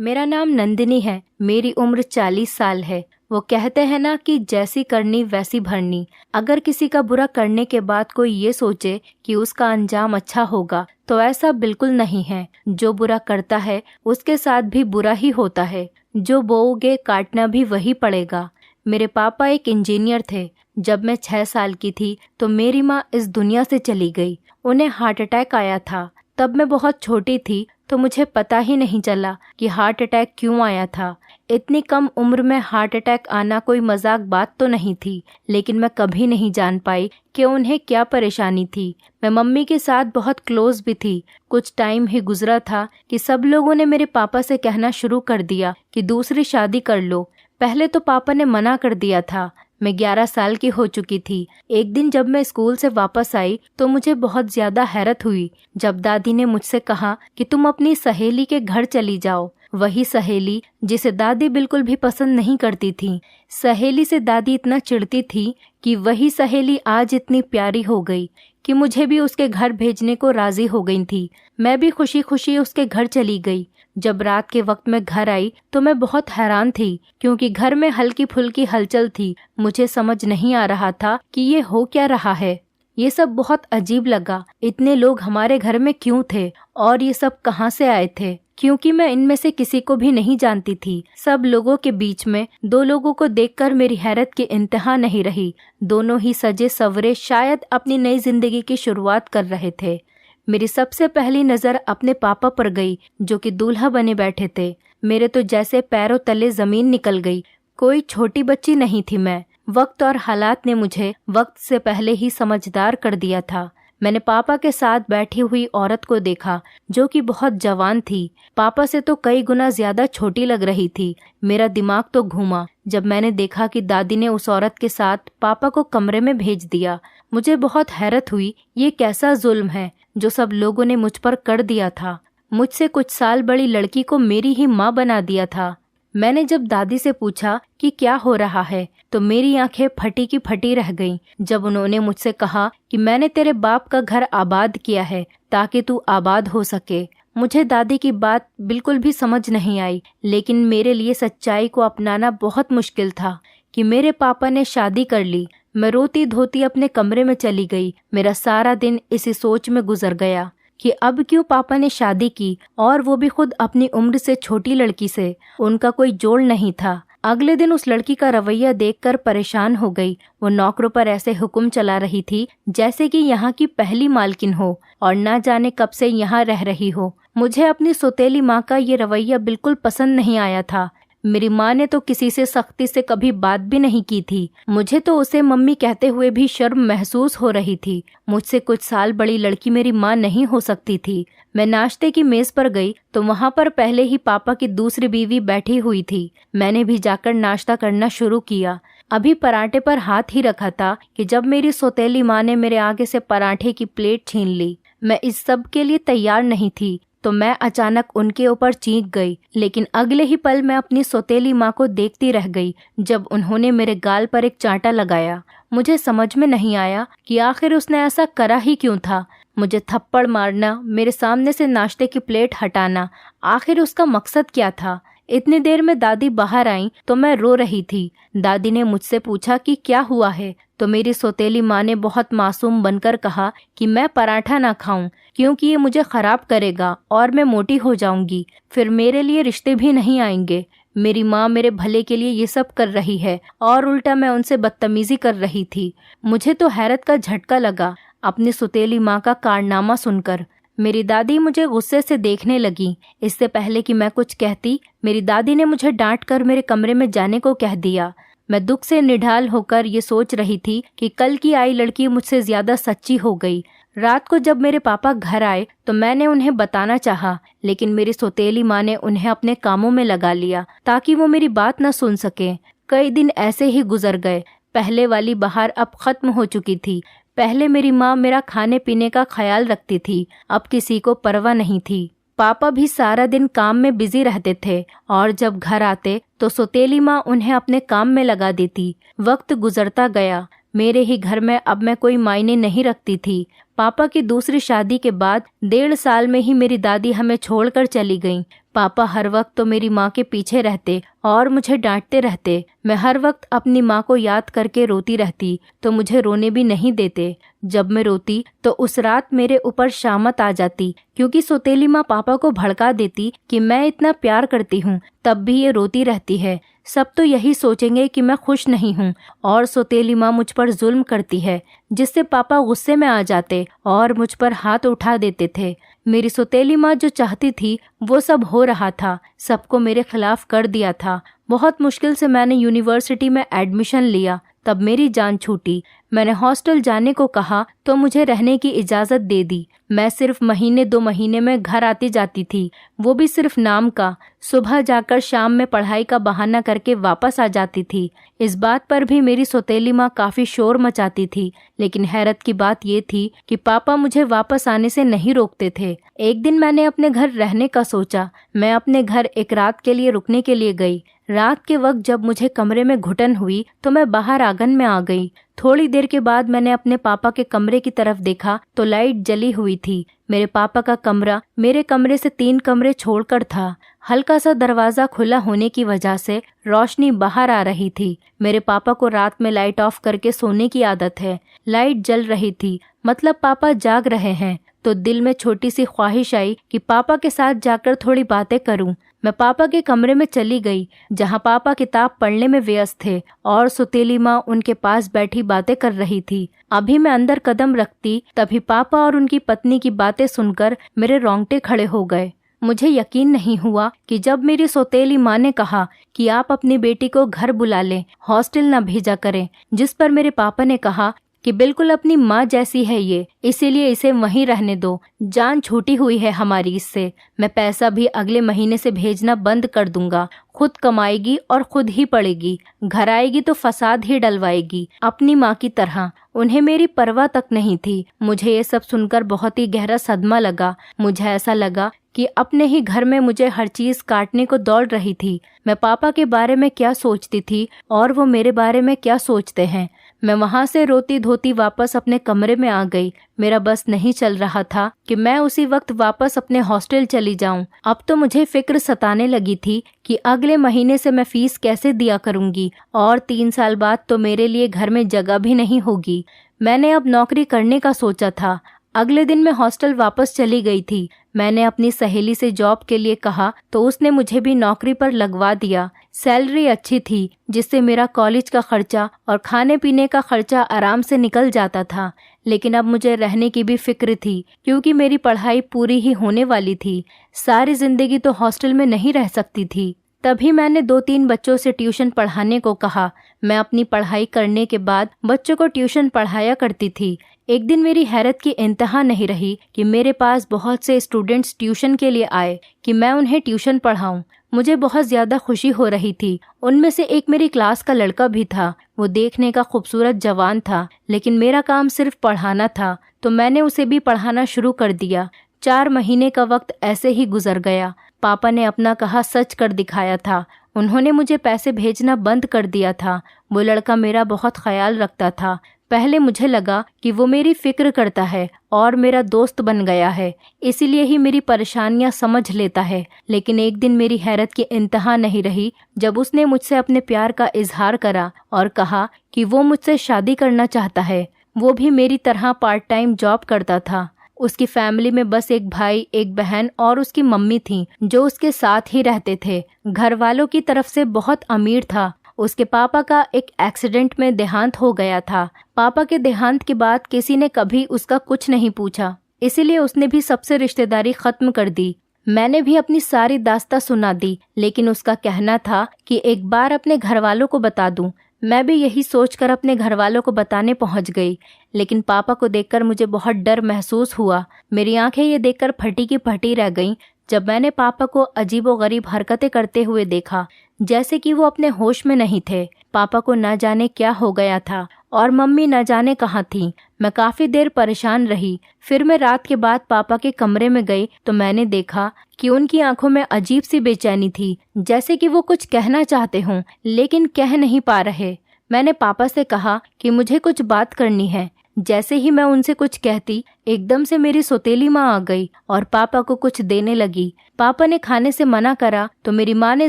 मेरा नाम नंदिनी है। मेरी उम्र 40 साल है। वो कहते हैं ना कि जैसी करनी वैसी भरनी। अगर किसी का बुरा करने के बाद कोई ये सोचे कि उसका अंजाम अच्छा होगा तो ऐसा बिल्कुल नहीं है। जो बुरा करता है उसके साथ भी बुरा ही होता है। जो बोओगे काटना भी वही पड़ेगा। मेरे पापा एक इंजीनियर थे। जब मैं 6 साल की थी तो मेरी माँ इस दुनिया से चली गई। उन्हें हार्ट अटैक आया था। तब मैं बहुत छोटी थी तो मुझे पता ही नहीं चला कि हार्ट अटैक क्यों आया था। इतनी कम उम्र में हार्ट अटैक आना कोई मजाक बात तो नहीं थी, लेकिन मैं कभी नहीं जान पाई कि उन्हें क्या परेशानी थी। मैं मम्मी के साथ बहुत क्लोज भी थी। कुछ टाइम ही गुजरा था कि सब लोगों ने मेरे पापा से कहना शुरू कर दिया कि दूसरी शादी कर लो। पहले तो पापा ने मना कर दिया था। मैं 11 साल की हो चुकी थी। एक दिन जब मैं स्कूल से वापस आई तो मुझे बहुत ज्यादा हैरत हुई जब दादी ने मुझसे कहा कि तुम अपनी सहेली के घर चली जाओ। वही सहेली जिसे दादी बिल्कुल भी पसंद नहीं करती थी। सहेली से दादी इतना चिढ़ती थी कि वही सहेली आज इतनी प्यारी हो गई कि मुझे भी उसके घर भेजने को राजी हो गई थी। मैं भी खुशी खुशी उसके घर चली गई। जब रात के वक्त में घर आई तो मैं बहुत हैरान थी क्योंकि घर में हल्की फुल्की हलचल थी। मुझे समझ नहीं आ रहा था कि ये हो क्या रहा है। ये सब बहुत अजीब लगा। इतने लोग हमारे घर में क्यों थे और ये सब कहाँ से आए थे, क्योंकि मैं इनमें से किसी को भी नहीं जानती थी। सब लोगों के बीच में 2 लोगों को देखकर मेरी हैरत की इंतहा नहीं रही। दोनों ही सजे सवरे शायद अपनी नई जिंदगी की शुरुआत कर रहे थे। मेरी सबसे पहली नजर अपने पापा पर गई जो कि दूल्हा बने बैठे थे। मेरे तो जैसे पैरों तले जमीन निकल गई। कोई छोटी बच्ची नहीं थी मैं। वक्त और हालात ने मुझे वक्त से पहले ही समझदार कर दिया था। मैंने पापा के साथ बैठी हुई औरत को देखा जो कि बहुत जवान थी। पापा से तो कई गुना ज्यादा छोटी लग रही थी। मेरा दिमाग तो घूमा जब मैंने देखा कि दादी ने उस औरत के साथ पापा को कमरे में भेज दिया। मुझे बहुत हैरत हुई। ये कैसा जुल्म है जो सब लोगों ने मुझ पर कर दिया था। मुझसे कुछ साल बड़ी लड़की को मेरी ही माँ बना दिया था। मैंने जब दादी से पूछा कि क्या हो रहा है तो मेरी आंखें फटी की फटी रह गईं जब उन्होंने मुझसे कहा कि मैंने तेरे बाप का घर आबाद किया है ताकि तू आबाद हो सके। मुझे दादी की बात बिल्कुल भी समझ नहीं आई, लेकिन मेरे लिए सच्चाई को अपनाना बहुत मुश्किल था कि मेरे पापा ने शादी कर ली। मैं रोती धोती अपने कमरे में चली गई। मेरा सारा दिन इसी सोच में गुजर गया कि अब क्यों पापा ने शादी की, और वो भी खुद अपनी उम्र से छोटी लड़की से। उनका कोई जोड़ नहीं था। अगले दिन उस लड़की का रवैया देखकर परेशान हो गई। वो नौकरों पर ऐसे हुक्म चला रही थी जैसे कि यहाँ की पहली मालकिन हो और ना जाने कब से यहाँ रह रही हो। मुझे अपनी सौतेली माँ का ये रवैया बिल्कुल पसंद नहीं आया था। मेरी माँ ने तो किसी से सख्ती से कभी बात भी नहीं की थी। मुझे तो उसे मम्मी कहते हुए भी शर्म महसूस हो रही थी। मुझसे कुछ साल बड़ी लड़की मेरी माँ नहीं हो सकती थी। मैं नाश्ते की मेज पर गई तो वहाँ पर पहले ही पापा की दूसरी बीवी बैठी हुई थी। मैंने भी जाकर नाश्ता करना शुरू किया। अभी पराठे पर हाथ ही रखा था कि जब मेरी सौतेली माँ ने मेरे आगे से पराठे की प्लेट छीन ली। मैं इस सब के लिए तैयार नहीं थी तो मैं अचानक उनके ऊपर चीख गई, लेकिन अगले ही पल मैं अपनी सौतेली माँ को देखती रह गई जब उन्होंने मेरे गाल पर एक चांटा लगाया। मुझे समझ में नहीं आया कि आखिर उसने ऐसा करा ही क्यों था। मुझे थप्पड़ मारना, मेरे सामने से नाश्ते की प्लेट हटाना, आखिर उसका मकसद क्या था। इतनी देर में दादी बाहर आई तो मैं रो रही थी। दादी ने मुझसे पूछा कि क्या हुआ है तो मेरी सौतेली माँ ने बहुत मासूम बनकर कहा कि मैं पराठा ना खाऊं क्योंकि ये मुझे खराब करेगा और मैं मोटी हो जाऊंगी, फिर मेरे लिए रिश्ते भी नहीं आएंगे। मेरी माँ मेरे भले के लिए ये सब कर रही है और उल्टा मैं उनसे बदतमीजी कर रही थी। मुझे तो हैरत का झटका लगा अपनी सौतेली माँ का कारनामा सुनकर। मेरी दादी मुझे गुस्से से देखने लगी। इससे पहले कि मैं कुछ कहती, मेरी दादी ने मुझे डांट कर मेरे कमरे में जाने को कह दिया। मैं दुख से निढाल होकर ये सोच रही थी कि कल की आई लड़की मुझसे ज्यादा सच्ची हो गई। रात को जब मेरे पापा घर आए तो मैंने उन्हें बताना चाहा, लेकिन मेरी सौतेली माँ ने उन्हें अपने कामों में लगा लिया ताकि वो मेरी बात न सुन सके। कई दिन ऐसे ही गुजर गए। पहले वाली बहार अब खत्म हो चुकी थी। पहले मेरी माँ मेरा खाने पीने का ख्याल रखती थी, अब किसी को परवाह नहीं थी। पापा भी सारा दिन काम में बिजी रहते थे और जब घर आते तो सौतेली माँ उन्हें अपने काम में लगा देती। वक्त गुजरता गया। मेरे ही घर में अब मैं कोई मायने नहीं रखती थी। पापा की दूसरी शादी के बाद 1.5 साल में ही मेरी दादी हमें छोड़कर चली गईं। पापा हर वक्त तो मेरी माँ के पीछे रहते और मुझे डांटते रहते। मैं हर वक्त अपनी माँ को याद करके रोती रहती तो मुझे रोने भी नहीं देते। जब मैं रोती तो उस रात मेरे ऊपर शामत आ जाती, क्योंकि सौतेली माँ पापा को भड़का देती कि मैं इतना प्यार करती हूँ तब भी ये रोती रहती है। सब तो यही सोचेंगे कि मैं खुश नहीं हूँ और सौतेली माँ मुझ पर जुल्म करती है, जिससे पापा गुस्से में आ जाते और मुझ पर हाथ उठा देते थे। मेरी सौतेली माँ जो चाहती थी वो सब हो रहा था, सबको मेरे खिलाफ कर दिया था। बहुत मुश्किल से मैंने यूनिवर्सिटी में एडमिशन लिया, तब मेरी जान छूटी। मैंने हॉस्टल जाने को कहा तो मुझे रहने की इजाज़त दे दी। मैं सिर्फ महीने 2 महीने में घर आती जाती थी, वो भी सिर्फ नाम का। सुबह जाकर शाम में पढ़ाई का बहाना करके वापस आ जाती थी। इस बात पर भी मेरी सौतेली माँ काफ़ी शोर मचाती थी, लेकिन हैरत की बात ये थी कि पापा मुझे वापस आने से नहीं रोकते थे। एक दिन मैंने अपने घर रहने का सोचा। मैं अपने घर एक रात के लिए रुकने के लिए गई। रात के वक्त जब मुझे कमरे में घुटन हुई तो मैं बाहर आंगन में आ गई। थोड़ी देर के बाद मैंने अपने पापा के कमरे की तरफ देखा तो लाइट जली हुई थी। मेरे पापा का कमरा मेरे कमरे से 3 कमरे छोड़कर था। हल्का सा दरवाजा खुला होने की वजह से रोशनी बाहर आ रही थी। मेरे पापा को रात में लाइट ऑफ करके सोने की आदत है। लाइट जल रही थी, मतलब पापा जाग रहे हैं। तो दिल में छोटी सी ख्वाहिश आई कि पापा के साथ जाकर थोड़ी बातें करूं। मैं पापा के कमरे में चली गई, जहां पापा किताब पढ़ने में व्यस्त थे और सौतेली माँ उनके पास बैठी बातें कर रही थी। अभी मैं अंदर कदम रखती तभी पापा और उनकी पत्नी की बातें सुनकर मेरे रोंगटे खड़े हो गए। मुझे यकीन नहीं हुआ कि जब मेरी सौतेली माँ ने कहा कि आप अपनी बेटी को घर बुला लें, हॉस्टल न भेजा करें, जिस पर मेरे पापा ने कहा कि बिल्कुल अपनी माँ जैसी है ये, इसीलिए इसे वहीं रहने दो, जान छूटी हुई है हमारी इससे। मैं पैसा भी अगले महीने से भेजना बंद कर दूंगा। खुद कमाएगी और खुद ही पढ़ेगी, घर आएगी तो फसाद ही डलवाएगी अपनी माँ की तरह। उन्हें मेरी परवाह तक नहीं थी। मुझे ये सब सुनकर बहुत ही गहरा सदमा लगा। मुझे ऐसा लगा कि अपने ही घर में मुझे हर चीज काटने को दौड़ रही थी। मैं पापा के बारे में क्या सोचती थी और वो मेरे बारे में क्या सोचते हैं। मैं वहां से रोती धोती वापस अपने कमरे में आ गई। मेरा बस नहीं चल रहा था कि मैं उसी वक्त वापस अपने हॉस्टल चली जाऊं। अब तो मुझे फिक्र सताने लगी थी कि अगले महीने से मैं फीस कैसे दिया करूंगी और 3 साल बाद तो मेरे लिए घर में जगह भी नहीं होगी। मैंने अब नौकरी करने का सोचा था। अगले दिन मैं हॉस्टल वापस चली गई थी। मैंने अपनी सहेली से जॉब के लिए कहा तो उसने मुझे भी नौकरी पर लगवा दिया। सैलरी अच्छी थी, जिससे मेरा कॉलेज का खर्चा और खाने पीने का खर्चा आराम से निकल जाता था। लेकिन अब मुझे रहने की भी फिक्र थी, क्योंकि मेरी पढ़ाई पूरी ही होने वाली थी। सारी जिंदगी तो हॉस्टल में नहीं रह सकती थी। तभी मैंने 2-3 बच्चों से ट्यूशन पढ़ाने को कहा। मैं अपनी पढ़ाई करने के बाद बच्चों को ट्यूशन पढ़ाया करती थी। एक दिन मेरी हैरत की इंतहा नहीं रही कि मेरे पास बहुत से स्टूडेंट्स ट्यूशन के लिए आए कि मैं उन्हें ट्यूशन पढ़ाऊं। मुझे बहुत ज्यादा खुशी हो रही थी। उनमें से एक मेरी क्लास का लड़का भी था। वो देखने का खूबसूरत जवान था, लेकिन मेरा काम सिर्फ पढ़ाना था, तो मैंने उसे भी पढ़ाना शुरू कर दिया। 4 महीने का वक्त ऐसे ही गुजर गया। पापा ने अपना कहा सच कर दिखाया था। उन्होंने मुझे पैसे भेजना बंद कर दिया था। वो लड़का मेरा बहुत ख्याल रखता था। पहले मुझे लगा कि वो मेरी फिक्र करता है और मेरा दोस्त बन गया है, इसीलिए ही मेरी परेशानियां समझ लेता है। लेकिन एक दिन मेरी हैरत की इंतहा नहीं रही जब उसने मुझसे अपने प्यार का इजहार करा और कहा कि वो मुझसे शादी करना चाहता है। वो भी मेरी तरह पार्ट टाइम जॉब करता था। उसकी फैमिली में बस एक भाई, एक बहन और उसकी मम्मी थी, जो उसके साथ ही रहते थे। घर वालों की तरफ से बहुत अमीर था। उसके पापा का एक एक्सीडेंट में देहांत हो गया था। पापा के देहांत के बाद किसी ने कभी उसका कुछ नहीं पूछा, इसीलिए उसने भी सबसे रिश्तेदारी खत्म कर दी। मैंने भी अपनी सारी दास्तां सुना दी, लेकिन उसका कहना था कि एक बार अपने घर वालों को बता दूं। मैं भी यही सोचकर अपने घर वालों को बताने पहुंच गई, लेकिन पापा को देखकर मुझे बहुत डर महसूस हुआ। मेरी आंखें ये देखकर फटी की फटी रह गईं जब मैंने पापा को अजीबोगरीब हरकतें करते हुए देखा, जैसे कि वो अपने होश में नहीं थे। पापा को न जाने क्या हो गया था और मम्मी न जाने कहाँ थी। मैं काफी देर परेशान रही। फिर मैं रात के बाद पापा के कमरे में गई तो मैंने देखा कि उनकी आंखों में अजीब सी बेचैनी थी, जैसे कि वो कुछ कहना चाहते हों लेकिन कह नहीं पा रहे। मैंने पापा से कहा कि मुझे कुछ बात करनी है। जैसे ही मैं उनसे कुछ कहती, एकदम से मेरी सौतेली माँ आ गई और पापा को कुछ देने लगी। पापा ने खाने से मना करा तो मेरी माँ ने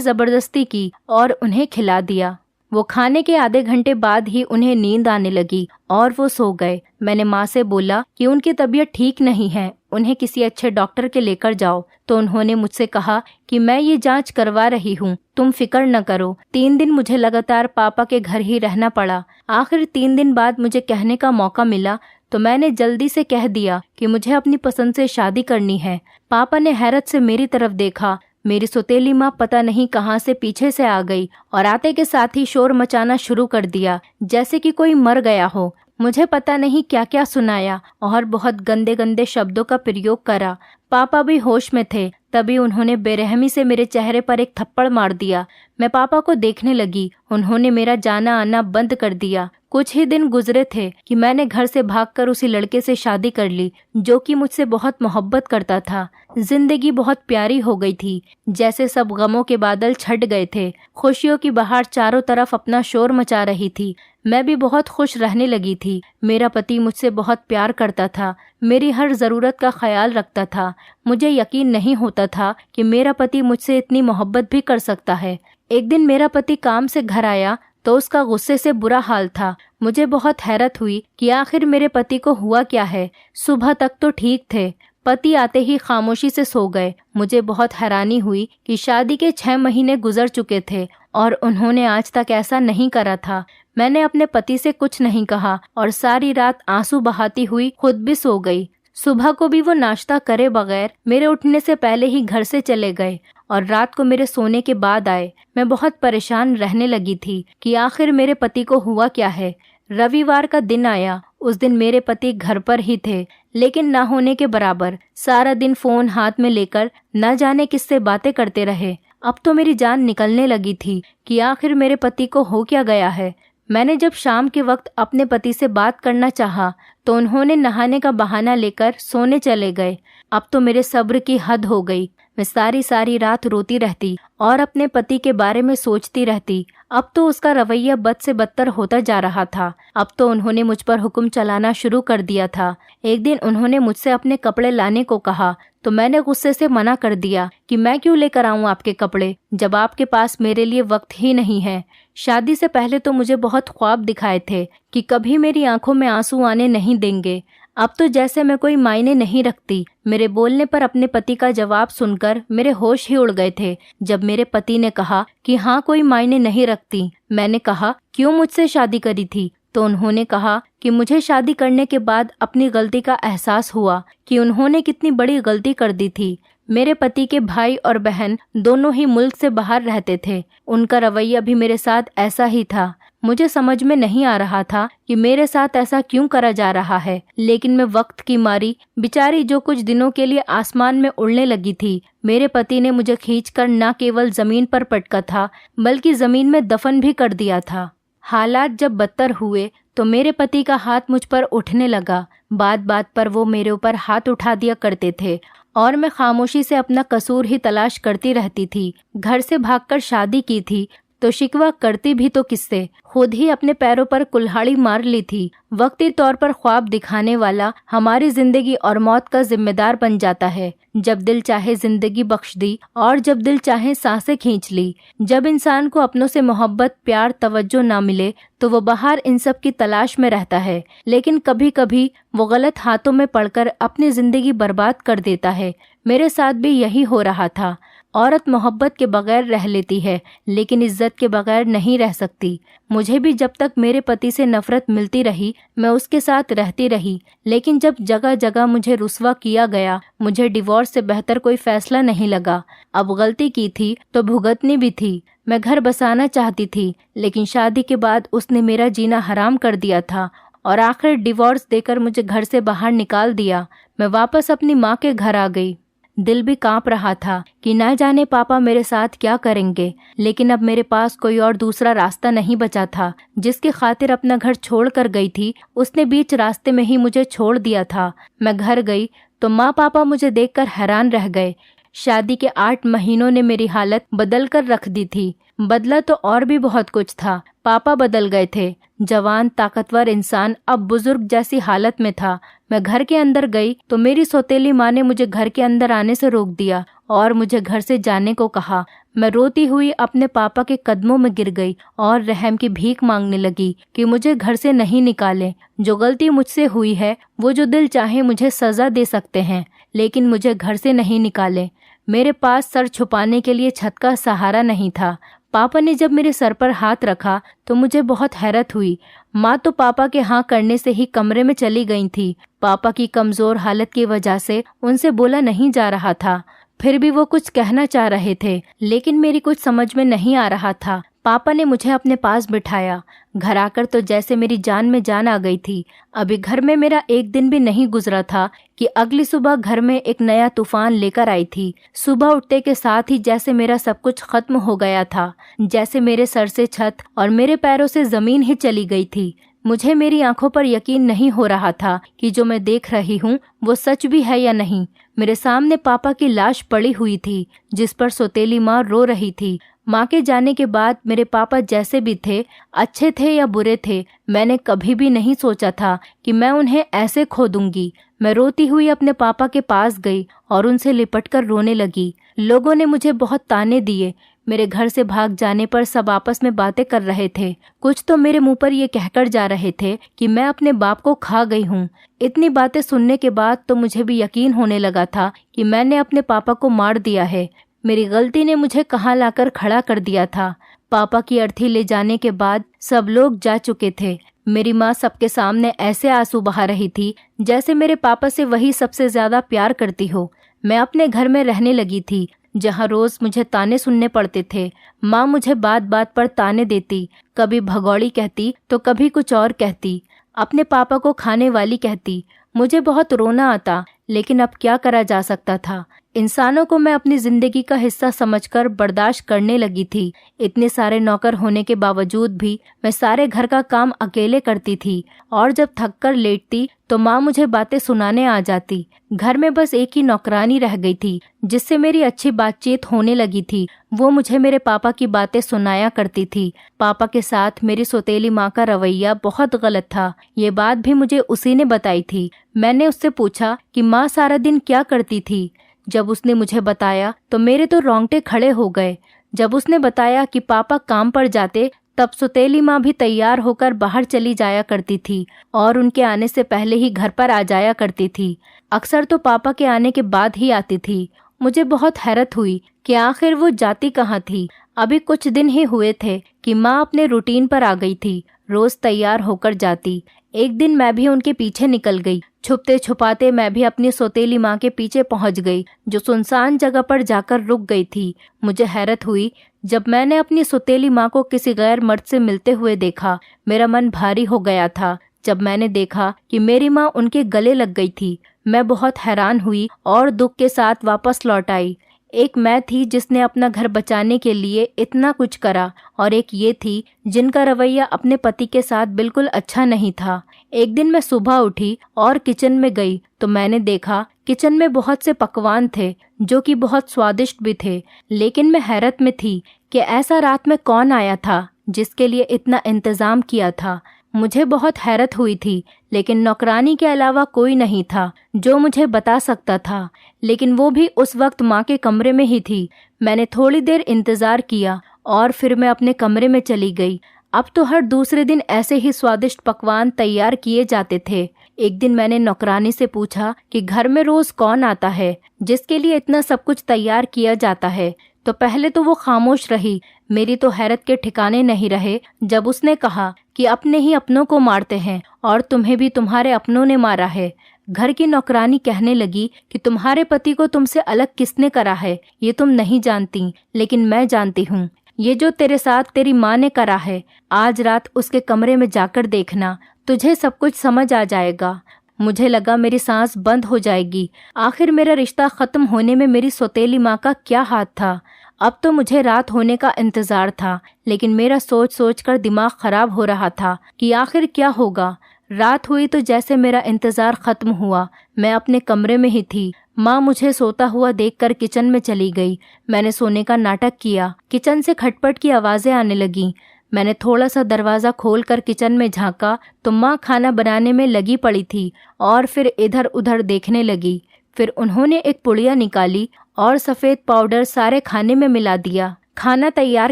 जबरदस्ती की और उन्हें खिला दिया। वो खाने के आधे घंटे बाद ही उन्हें नींद आने लगी और वो सो गए। मैंने माँ से बोला कि उनकी तबीयत ठीक नहीं है, उन्हें किसी अच्छे डॉक्टर के लेकर जाओ। तो उन्होंने मुझसे कहा कि मैं ये जांच करवा रही हूँ, तुम फिक्र न करो। 3 दिन मुझे लगातार पापा के घर ही रहना पड़ा। आखिर 3 दिन बाद मुझे कहने का मौका मिला तो मैंने जल्दी से कह दिया कि मुझे अपनी पसंद से शादी करनी है। पापा ने हैरत से मेरी तरफ देखा। मेरी सौतेली माँ पता नहीं कहाँ से पीछे से आ गई और आते के साथ ही शोर मचाना शुरू कर दिया, जैसे कि कोई मर गया हो। मुझे पता नहीं क्या क्या सुनाया और बहुत गंदे गंदे शब्दों का प्रयोग करा। पापा भी होश में थे, तभी उन्होंने बेरहमी से मेरे चेहरे पर एक थप्पड़ मार दिया। मैं पापा को देखने लगी। उन्होंने मेरा जाना आना बंद कर दिया। कुछ ही दिन गुजरे थे कि मैंने घर से भागकर उसी लड़के से शादी कर ली जो कि मुझसे बहुत मोहब्बत करता था। जिंदगी बहुत प्यारी हो गई थी, जैसे सब गमों के बादल छट गए थे। खुशियों की बहार चारों तरफ अपना शोर मचा रही थी। मैं भी बहुत खुश रहने लगी थी। मेरा पति मुझसे बहुत प्यार करता था, मेरी हर जरूरत का ख्याल रखता था। मुझे यकीन नहीं होता था कि मेरा पति मुझसे इतनी मोहब्बत भी कर सकता है। एक दिन मेरा पति काम से घर आया तो उसका गुस्से से बुरा हाल था। मुझे बहुत हैरत हुई कि आखिर मेरे पति को हुआ क्या है। सुबह तक तो ठीक थे, पति आते ही खामोशी से सो गए। मुझे बहुत हैरानी हुई कि शादी के 6 महीने गुजर चुके थे और उन्होंने आज तक ऐसा नहीं करा था। मैंने अपने पति से कुछ नहीं कहा और सारी रात आंसू बहाती हुई खुद भी सो गई। सुबह को भी वो नाश्ता करे बगैर मेरे उठने से पहले ही घर से चले गए और रात को मेरे सोने के बाद आए। मैं बहुत परेशान रहने लगी थी कि आखिर मेरे पति को हुआ क्या है। रविवार का दिन आया। उस दिन मेरे पति घर पर ही थे, लेकिन ना होने के बराबर। सारा दिन फोन हाथ में लेकर न जाने किससे बातें करते रहे। अब तो मेरी जान निकलने लगी थी कि आखिर मेरे पति को हो क्या गया है। मैंने जब शाम के वक्त अपने पति से बात करना चाहा तो उन्होंने नहाने का बहाना लेकर सोने चले गए। अब तो मेरे सब्र की हद हो गई। मैं सारी रात रोती रहती और अपने पति के बारे में सोचती रहती। अब तो उसका रवैया बद से बदतर होता जा रहा था। अब तो उन्होंने मुझ पर हुक्म चलाना शुरू कर दिया था। एक दिन उन्होंने मुझसे अपने कपड़े लाने को कहा तो मैंने गुस्से से मना कर दिया कि मैं क्यों लेकर आऊं आपके कपड़े जब आपके पास मेरे लिए वक्त ही नहीं है। शादी से पहले तो मुझे बहुत ख्वाब दिखाए थे कि कभी मेरी आंखों में आंसू आने नहीं देंगे। अब तो जैसे मैं कोई मायने नहीं रखती। मेरे बोलने पर अपने पति का जवाब सुनकर मेरे होश ही उड़ गए थे। जब मेरे पति ने कहा कि हाँ कोई मायने नहीं रखती, मैंने कहा क्यों मुझसे शादी करी थी? तो उन्होंने कहा कि मुझे शादी करने के बाद अपनी गलती का एहसास हुआ कि उन्होंने कितनी बड़ी गलती कर दी थी। मेरे पति के भाई और बहन दोनों ही मुल्क से बाहर रहते थे। उनका रवैया भी मेरे साथ ऐसा ही था। मुझे समझ में नहीं आ रहा था कि मेरे साथ ऐसा क्यों करा जा रहा है, लेकिन मैं वक्त की मारी बेचारी जो कुछ दिनों के लिए आसमान में उड़ने लगी थी, मेरे पति ने मुझे खींचकर न केवल जमीन पर पटका था बल्कि जमीन में दफन भी कर दिया था। हालात जब बदतर हुए तो मेरे पति का हाथ मुझ पर उठने लगा। बात बात पर वो मेरे ऊपर हाथ उठा दिया करते थे और मैं खामोशी से अपना कसूर ही तलाश करती रहती थी। घर से भागकर शादी की थी तो शिकवा करती भी तो किससे? खुद ही अपने पैरों पर कुल्हाड़ी मार ली थी। वक्ती तौर पर ख्वाब दिखाने वाला हमारी जिंदगी और मौत का जिम्मेदार बन जाता है। जब दिल चाहे जिंदगी बख्श दी और जब दिल चाहे सांसें खींच ली। जब इंसान को अपनों से मोहब्बत, प्यार, तवज्जो ना मिले तो वो बाहर इन सब की तलाश में रहता है, लेकिन कभी कभी वो गलत हाथों में पड़कर अपनी जिंदगी बर्बाद कर देता है। मेरे साथ भी यही हो रहा था। औरत मोहब्बत के बगैर रह लेती है, लेकिन इज्जत के बगैर नहीं रह सकती। मुझे भी जब तक मेरे पति से नफरत मिलती रही मैं उसके साथ रहती रही, लेकिन जब जगह जगह मुझे रुस्वा किया गया, मुझे डिवोर्स से बेहतर कोई फैसला नहीं लगा। अब गलती की थी तो भुगतनी भी थी। मैं घर बसाना चाहती थी, लेकिन शादी के बाद उसने मेरा जीना हराम कर दिया था और आखिर डिवोर्स देकर मुझे घर से बाहर निकाल दिया। मैं वापस अपनी माँ के घर आ गई। दिल भी कांप रहा था कि न जाने पापा मेरे साथ क्या करेंगे, लेकिन अब मेरे पास कोई और दूसरा रास्ता नहीं बचा था। जिसकी खातिर अपना घर छोड़ कर गई थी उसने बीच रास्ते में ही मुझे छोड़ दिया था। मैं घर गई तो माँ पापा मुझे देखकर हैरान रह गए। शादी के 8 महीनों ने मेरी हालत बदल कर रख दी थी। बदला तो और भी बहुत कुछ था। पापा बदल गए थे। जवान ताकतवर इंसान अब बुजुर्ग जैसी हालत में था। मैं घर के अंदर गई तो मेरी सौतेली माँ ने मुझे घर के अंदर आने से रोक दिया और मुझे घर से जाने को कहा। मैं रोती हुई अपने पापा के कदमों में गिर गई और रहम की भीख मांगने लगी कि मुझे घर से नहीं निकाले। जो गलती मुझसे हुई है वो जो दिल चाहे मुझे सजा दे सकते हैं, लेकिन मुझे घर से नहीं निकाले। मेरे पास सर छुपाने के लिए छत का सहारा नहीं था। पापा ने जब मेरे सर पर हाथ रखा तो मुझे बहुत हैरत हुई। माँ तो पापा के हाँ करने से ही कमरे में चली गई थी। पापा की कमजोर हालत की वजह से उनसे बोला नहीं जा रहा था। फिर भी वो कुछ कहना चाह रहे थे, लेकिन मेरी कुछ समझ में नहीं आ रहा था। पापा ने मुझे अपने पास बिठाया। घर आकर तो जैसे मेरी जान में जान आ गई थी। अभी घर में मेरा एक दिन भी नहीं गुजरा था कि अगली सुबह घर में एक नया तूफान लेकर आई थी। सुबह उठते के साथ ही जैसे मेरा सब कुछ खत्म हो गया था, जैसे मेरे सर से छत और मेरे पैरों से जमीन ही चली गई थी। मुझे मेरी आंखों पर यकीन नहीं हो रहा था कि जो मैं देख रही हूँ वो सच भी है या नहीं। मेरे सामने पापा की लाश पड़ी हुई थी, जिस पर सौतेली माँ रो रही थी। माँ के जाने के बाद मेरे पापा जैसे भी थे, अच्छे थे या बुरे थे, मैंने कभी भी नहीं सोचा था कि मैं उन्हें ऐसे खो दूंगी। मैं रोती हुई अपने पापा के पास गई और उनसे लिपटकर रोने लगी। लोगों ने मुझे बहुत ताने दिए। मेरे घर से भाग जाने पर सब आपस में बातें कर रहे थे। कुछ तो मेरे मुंह पर ये कहकर जा रहे थे कि मैं अपने बाप को खा गई हूँ। इतनी बातें सुनने के बाद तो मुझे भी यकीन होने लगा था कि मैंने अपने पापा को मार दिया है। मेरी गलती ने मुझे कहाँ लाकर खड़ा कर दिया था। पापा की अर्थी ले जाने के बाद सब लोग जा चुके थे। मेरी माँ सबके सामने ऐसे आंसू बहा रही थी जैसे मेरे पापा से वही सबसे ज्यादा प्यार करती हो। मैं अपने घर में रहने लगी थी, जहाँ रोज मुझे ताने सुनने पड़ते थे। माँ मुझे बात बात पर ताने देती, कभी भगौड़ी कहती तो कभी कुछ और कहती, अपने पापा को खाने वाली कहती। मुझे बहुत रोना आता, लेकिन अब क्या करा जा सकता था। इंसानों को मैं अपनी जिंदगी का हिस्सा समझकर बर्दाश्त करने लगी थी। इतने सारे नौकर होने के बावजूद भी मैं सारे घर का काम अकेले करती थी और जब थक कर लेटती तो माँ मुझे बातें सुनाने आ जाती। घर में बस एक ही नौकरानी रह गई थी जिससे मेरी अच्छी बातचीत होने लगी थी। वो मुझे मेरे पापा की बातें सुनाया करती थी। पापा के साथ मेरी सौतेली माँ का रवैया बहुत गलत था। ये बात भी मुझे उसी ने बताई थी। मैंने उससे पूछा कि माँ सारा दिन क्या करती थी। जब उसने मुझे बताया तो मेरे तो रोंगटे खड़े हो गए। जब उसने बताया कि पापा काम पर जाते तब सौतेली माँ भी तैयार होकर बाहर चली जाया करती थी और उनके आने से पहले ही घर पर आ जाया करती थी। अक्सर तो पापा के आने के बाद ही आती थी। मुझे बहुत हैरत हुई कि आखिर वो जाती कहाँ थी। अभी कुछ दिन ही हुए थे कि माँ अपने रूटीन पर आ गई थी। रोज तैयार होकर जाती। एक दिन मैं भी उनके पीछे निकल गई। छुपते छुपाते मैं भी अपनी सौतेली माँ के पीछे पहुँच गई, जो सुनसान जगह पर जाकर रुक गई थी। मुझे हैरत हुई जब मैंने अपनी सौतेली माँ को किसी गैर मर्द से मिलते हुए देखा। मेरा मन भारी हो गया था जब मैंने देखा कि मेरी माँ उनके गले लग गई थी। मैं बहुत हैरान हुई और दुख के साथ वापस लौट आई। एक मैं थी जिसने अपना घर बचाने के लिए इतना कुछ करा, और एक ये थी जिनका रवैया अपने पति के साथ बिल्कुल अच्छा नहीं था। एक दिन मैं सुबह उठी और किचन में गई तो मैंने देखा किचन में बहुत से पकवान थे जो कि बहुत स्वादिष्ट भी थे। लेकिन मैं हैरत में थी कि ऐसा रात में कौन आया था जिसके लिए इतना इंतजाम किया था। मुझे बहुत हैरत हुई थी, लेकिन नौकरानी के अलावा कोई नहीं था जो मुझे बता सकता था। लेकिन वो भी उस वक्त माँ के कमरे में ही थी। मैंने थोड़ी देर इंतजार किया और फिर मैं अपने कमरे में चली गई। अब तो हर दूसरे दिन ऐसे ही स्वादिष्ट पकवान तैयार किए जाते थे। एक दिन मैंने नौकरानी से पूछा कि घर में रोज कौन आता है जिसके लिए इतना सब कुछ तैयार किया जाता है। तो पहले तो वो खामोश रही। मेरी तो हैरत के ठिकाने नहीं रहे जब उसने कहा कि अपने ही अपनों को मारते हैं और तुम्हें भी तुम्हारे अपनों ने मारा है। घर की नौकरानी कहने लगी कि तुम्हारे पति को तुमसे अलग किसने करा है ये तुम नहीं जानती, लेकिन मैं जानती हूँ। ये जो तेरे साथ तेरी माँ ने करा है, आज रात उसके कमरे में जाकर देखना, तुझे सब कुछ समझ आ जाएगा। मुझे लगा मेरी सांस बंद हो जाएगी। आखिर मेरा रिश्ता खत्म होने में मेरी सौतेली माँ का क्या हाथ था। अब तो मुझे रात होने का इंतजार था, लेकिन मेरा सोच सोच कर दिमाग खराब हो रहा था कि आखिर क्या होगा। रात हुई तो जैसे मेरा इंतज़ार ख़त्म हुआ, मैं अपने कमरे में ही थी। माँ मुझे सोता हुआ देखकर किचन में चली गई। मैंने सोने का नाटक किया। किचन से खटपट की आवाज़ें आने लगीं। मैंने थोड़ा सा दरवाज़ा खोलकर किचन में झांका तो माँ खाना बनाने में लगी पड़ी थी और फिर इधर उधर देखने लगी। फिर उन्होंने एक पुड़िया निकाली और सफ़ेद पाउडर सारे खाने में मिला दिया। खाना तैयार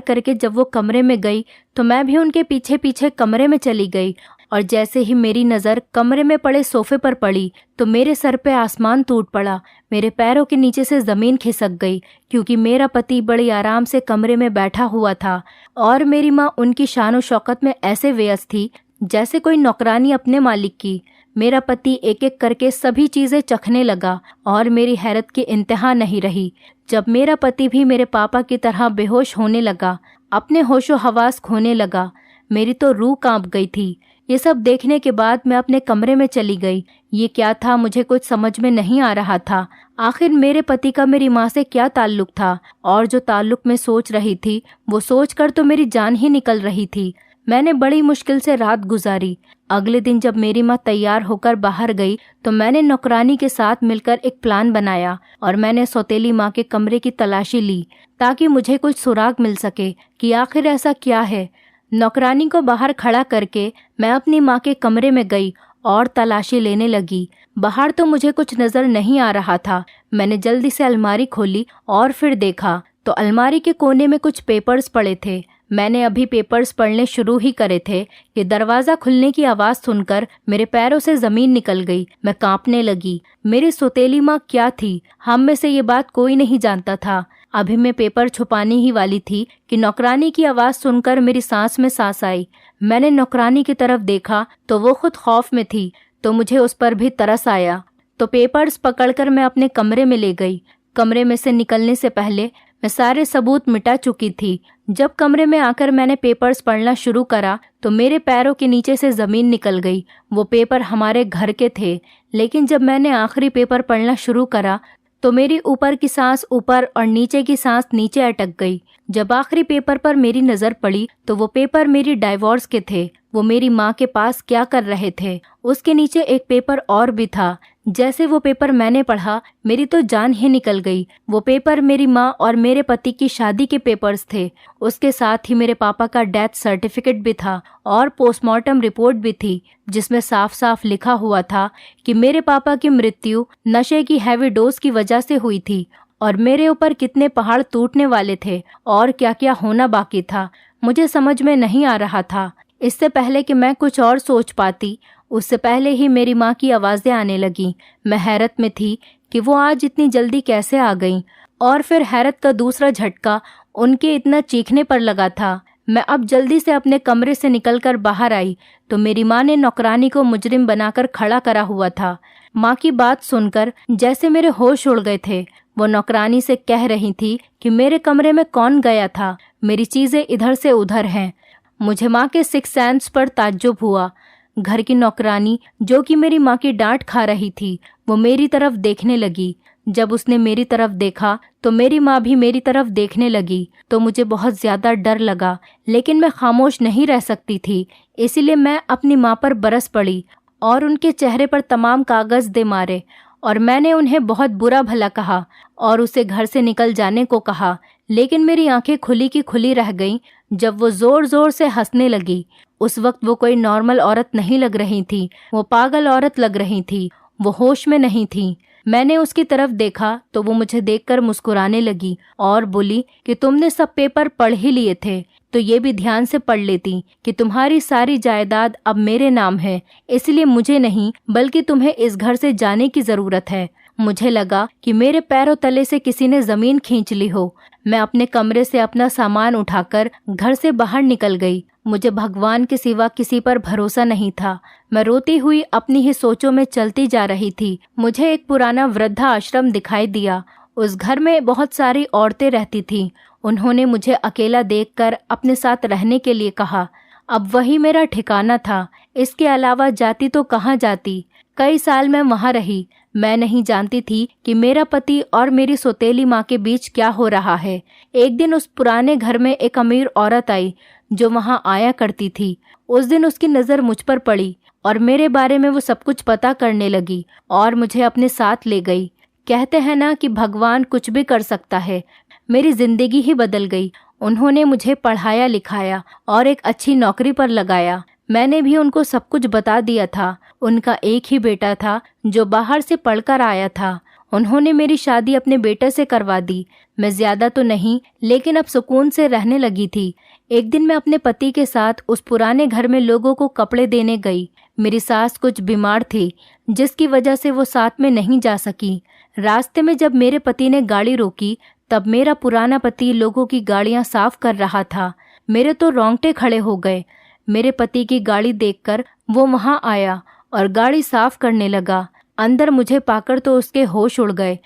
करके जब वो कमरे में गई तो मैं भी उनके पीछे पीछे कमरे में चली गई और जैसे ही मेरी नज़र कमरे में पड़े सोफे पर पड़ी तो मेरे सर पे आसमान टूट पड़ा। मेरे पैरों के नीचे से ज़मीन खिसक गई क्योंकि मेरा पति बड़ी आराम से कमरे में बैठा हुआ था और मेरी माँ उनकी शान शौकत में ऐसे व्यस्त थी जैसे कोई नौकरानी अपने मालिक की। मेरा पति एक एक करके सभी चीज़ें चखने लगा और मेरी हैरत की इंतहा नहीं रही जब मेरा पति भी मेरे पापा की तरह बेहोश होने लगा, अपने होशो हवास खोने लगा। मेरी तो रूह कांप गई थी। ये सब देखने के बाद मैं अपने कमरे में चली गई। ये क्या था, मुझे कुछ समझ में नहीं आ रहा था। आखिर मेरे पति का मेरी माँ से क्या ताल्लुक था, और जो ताल्लुक मैं सोच रही थी वो सोचकर तो मेरी जान ही निकल रही थी। मैंने बड़ी मुश्किल से रात गुजारी। अगले दिन जब मेरी माँ तैयार होकर बाहर गई तो मैंने नौकरानी के साथ मिलकर एक प्लान बनाया और मैंने सौतेली माँ के कमरे की तलाशी ली ताकि मुझे कुछ सुराग मिल सके कि आखिर ऐसा क्या है। नौकरानी को बाहर खड़ा करके मैं अपनी माँ के कमरे में गई और तलाशी लेने लगी। बाहर तो मुझे कुछ नज़र नहीं आ रहा था। मैंने जल्दी से अलमारी खोली और फिर देखा तो अलमारी के कोने में कुछ पेपर्स पड़े थे। मैंने अभी पेपर्स पढ़ने शुरू ही करे थे कि दरवाज़ा खुलने की आवाज़ सुनकर मेरे पैरों से ज़मीन निकल गई। मैं कांपने लगी। मेरी सौतेली माँ क्या थी, हम में से ये बात कोई नहीं जानता था। अभी मैं पेपर छुपाने ही वाली थी कि नौकरानी की आवाज़ सुनकर मेरी सांस में सांस आई। मैंने नौकरानी की तरफ देखा तो वो खुद खौफ में थी, तो मुझे उस पर भी तरस आया। तो पेपर्स पकड़कर मैं अपने कमरे में ले गई। कमरे में से निकलने से पहले मैं सारे सबूत मिटा चुकी थी। जब कमरे में आकर मैंने पेपर्स पढ़ना शुरू करा तो मेरे पैरों के नीचे से ज़मीन निकल गई। वो पेपर हमारे घर के थे, लेकिन जब मैंने आखिरी पेपर पढ़ना शुरू करा तो मेरी ऊपर की सांस ऊपर और नीचे की सांस नीचे अटक गई। जब आखिरी पेपर पर मेरी नज़र पड़ी तो वो पेपर मेरी डाइवोर्स के थे। वो मेरी माँ के पास क्या कर रहे थे। उसके नीचे एक पेपर और भी था। जैसे वो पेपर मैंने पढ़ा मेरी तो जान ही निकल गई। वो पेपर मेरी माँ और मेरे पति की शादी के पेपर्स थे। उसके साथ ही मेरे पापा का डेथ सर्टिफिकेट भी था और पोस्टमार्टम रिपोर्ट भी थी, जिसमें साफ साफ लिखा हुआ था कि मेरे पापा की मृत्यु नशे की हैवी डोज की वजह से हुई थी और मेरे ऊपर कितने पहाड़ टूटने वाले थे और क्या क्या होना बाकी था। मुझे समझ में नहीं आ रहा था। इससे पहले कि मैं कुछ और सोच पाती, उससे पहले ही मेरी माँ की आवाज़ें आने लगीं। मैं हैरत में थी कि वो आज इतनी जल्दी कैसे आ गईं, और फिर हैरत का दूसरा झटका उनके इतना चीखने पर लगा था। मैं अब जल्दी से अपने कमरे से निकलकर बाहर आई तो मेरी माँ ने नौकरानी को मुजरिम बनाकर खड़ा करा हुआ था। माँ की बात सुनकर जैसे मेरे होश उड़ गए थे। वो नौकरानी से कह रही थी कि मेरे कमरे में कौन गया था, मेरी चीज़ें इधर से उधर हैं। मुझे माँ के सिक्स सेंस पर ताज्जुब हुआ। घर की नौकरानी जो कि मेरी माँ की डांट खा रही थी, वो मेरी तरफ देखने लगी। जब उसने मेरी तरफ देखा तो मेरी माँ भी मेरी तरफ देखने लगी, तो मुझे बहुत ज़्यादा डर लगा, लेकिन मैं खामोश नहीं रह सकती थी। इसीलिए मैं अपनी माँ पर बरस पड़ी और उनके चेहरे पर तमाम कागज़ दे मारे और मैंने उन्हें बहुत बुरा भला कहा और उसे घर से निकल जाने को कहा। लेकिन मेरी आंखें खुली की खुली रह गईं जब वो ज़ोर ज़ोर से हंसने लगी। उस वक्त वो कोई नॉर्मल औरत नहीं लग रही थी, वो पागल औरत लग रही थी। वो होश में नहीं थी। मैंने उसकी तरफ देखा तो वो मुझे देखकर मुस्कुराने लगी और बोली कि तुमने सब पेपर पढ़ ही लिए थे तो ये भी ध्यान से पढ़ लेती कि तुम्हारी सारी जायदाद अब मेरे नाम है, इसलिए मुझे नहीं बल्कि तुम्हें इस घर से जाने की ज़रूरत है। मुझे लगा कि मेरे पैरों तले से किसी ने ज़मीन खींच ली हो। मैं अपने कमरे से अपना सामान उठाकर घर से बाहर निकल गई। मुझे भगवान के सिवा किसी पर भरोसा नहीं था। मैं रोती हुई अपनी ही सोचों में चलती जा रही थी। मुझे एक पुराना वृद्धा आश्रम दिखाई दिया। उस घर में बहुत सारी औरतें रहती थीं। उन्होंने मुझे अकेला देखकर अपने साथ रहने के लिए कहा। अब वही मेरा ठिकाना था, इसके अलावा जाती तो कहाँ जाती। कई साल मैं वहाँ रही। मैं नहीं जानती थी कि मेरा पति और मेरी सौतेली माँ के बीच क्या हो रहा है। एक दिन उस पुराने घर में एक अमीर औरत आई जो वहाँ आया करती थी। उस दिन उसकी नज़र मुझ पर पड़ी और मेरे बारे में वो सब कुछ पता करने लगी और मुझे अपने साथ ले गई। कहते हैं ना कि भगवान कुछ भी कर सकता है। मेरी जिंदगी ही बदल गई। उन्होंने मुझे पढ़ाया लिखाया और एक अच्छी नौकरी पर लगाया। मैंने भी उनको सब कुछ बता दिया था। उनका एक ही बेटा था जो बाहर से पढ़कर आया था। उन्होंने मेरी शादी अपने बेटे से करवा दी। मैं ज्यादा तो नहीं, लेकिन अब सुकून से रहने लगी थी। एक दिन मैं अपने पति के साथ उस पुराने घर में लोगों को कपड़े देने गई। मेरी सास कुछ बीमार थी, जिसकी वजह से वो साथ में नहीं जा सकी। रास्ते में जब मेरे पति ने गाड़ी रोकी, तब मेरा पुराना पति लोगों की गाड़ियां साफ कर रहा था। मेरे तो रोंगटे खड़े हो गए। मेरे पति की गाड़ी देखकर वो वहां आया और गाड़ी साफ करने लगा। अंदर मुझे पाकर तो उसके होश उड़ गए,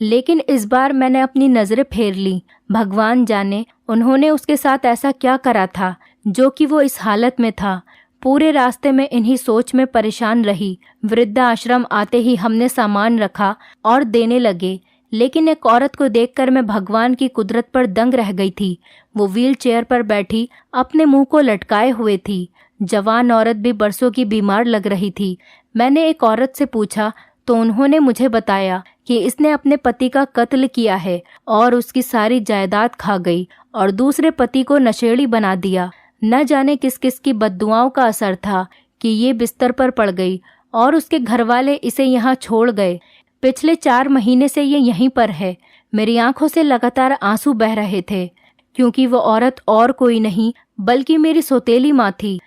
लेकिन इस बार मैंने अपनी नजरें फेर ली। भगवान जाने उन्होंने उसके साथ ऐसा क्या करा था जो कि वो इस हालत में था। पूरे रास्ते में इन्हीं सोच में परेशान रही। वृद्धाश्रम आते ही हमने सामान रखा और देने लगे, लेकिन एक औरत को देखकर मैं भगवान की कुदरत पर दंग रह गई थी। वो व्हील चेयर पर बैठी अपने मुंह को लटकाए हुए थी। जवान औरत भी बरसों की बीमार लग रही थी। मैंने एक औरत से पूछा तो उन्होंने मुझे बताया कि इसने अपने पति का कत्ल किया है और उसकी सारी जायदाद खा गई और दूसरे पति को नशेड़ी बना दिया। न जाने किस किस की बद्दुआओं का असर था कि ये बिस्तर पर पड़ गई और उसके घरवाले इसे यहाँ छोड़ गए। पिछले 4 महीने से ये यहीं पर है। मेरी आंखों से लगातार आंसू बह रहे थे, क्योंकि वो औरत और कोई नहीं बल्कि मेरी सौतेली माँ थी।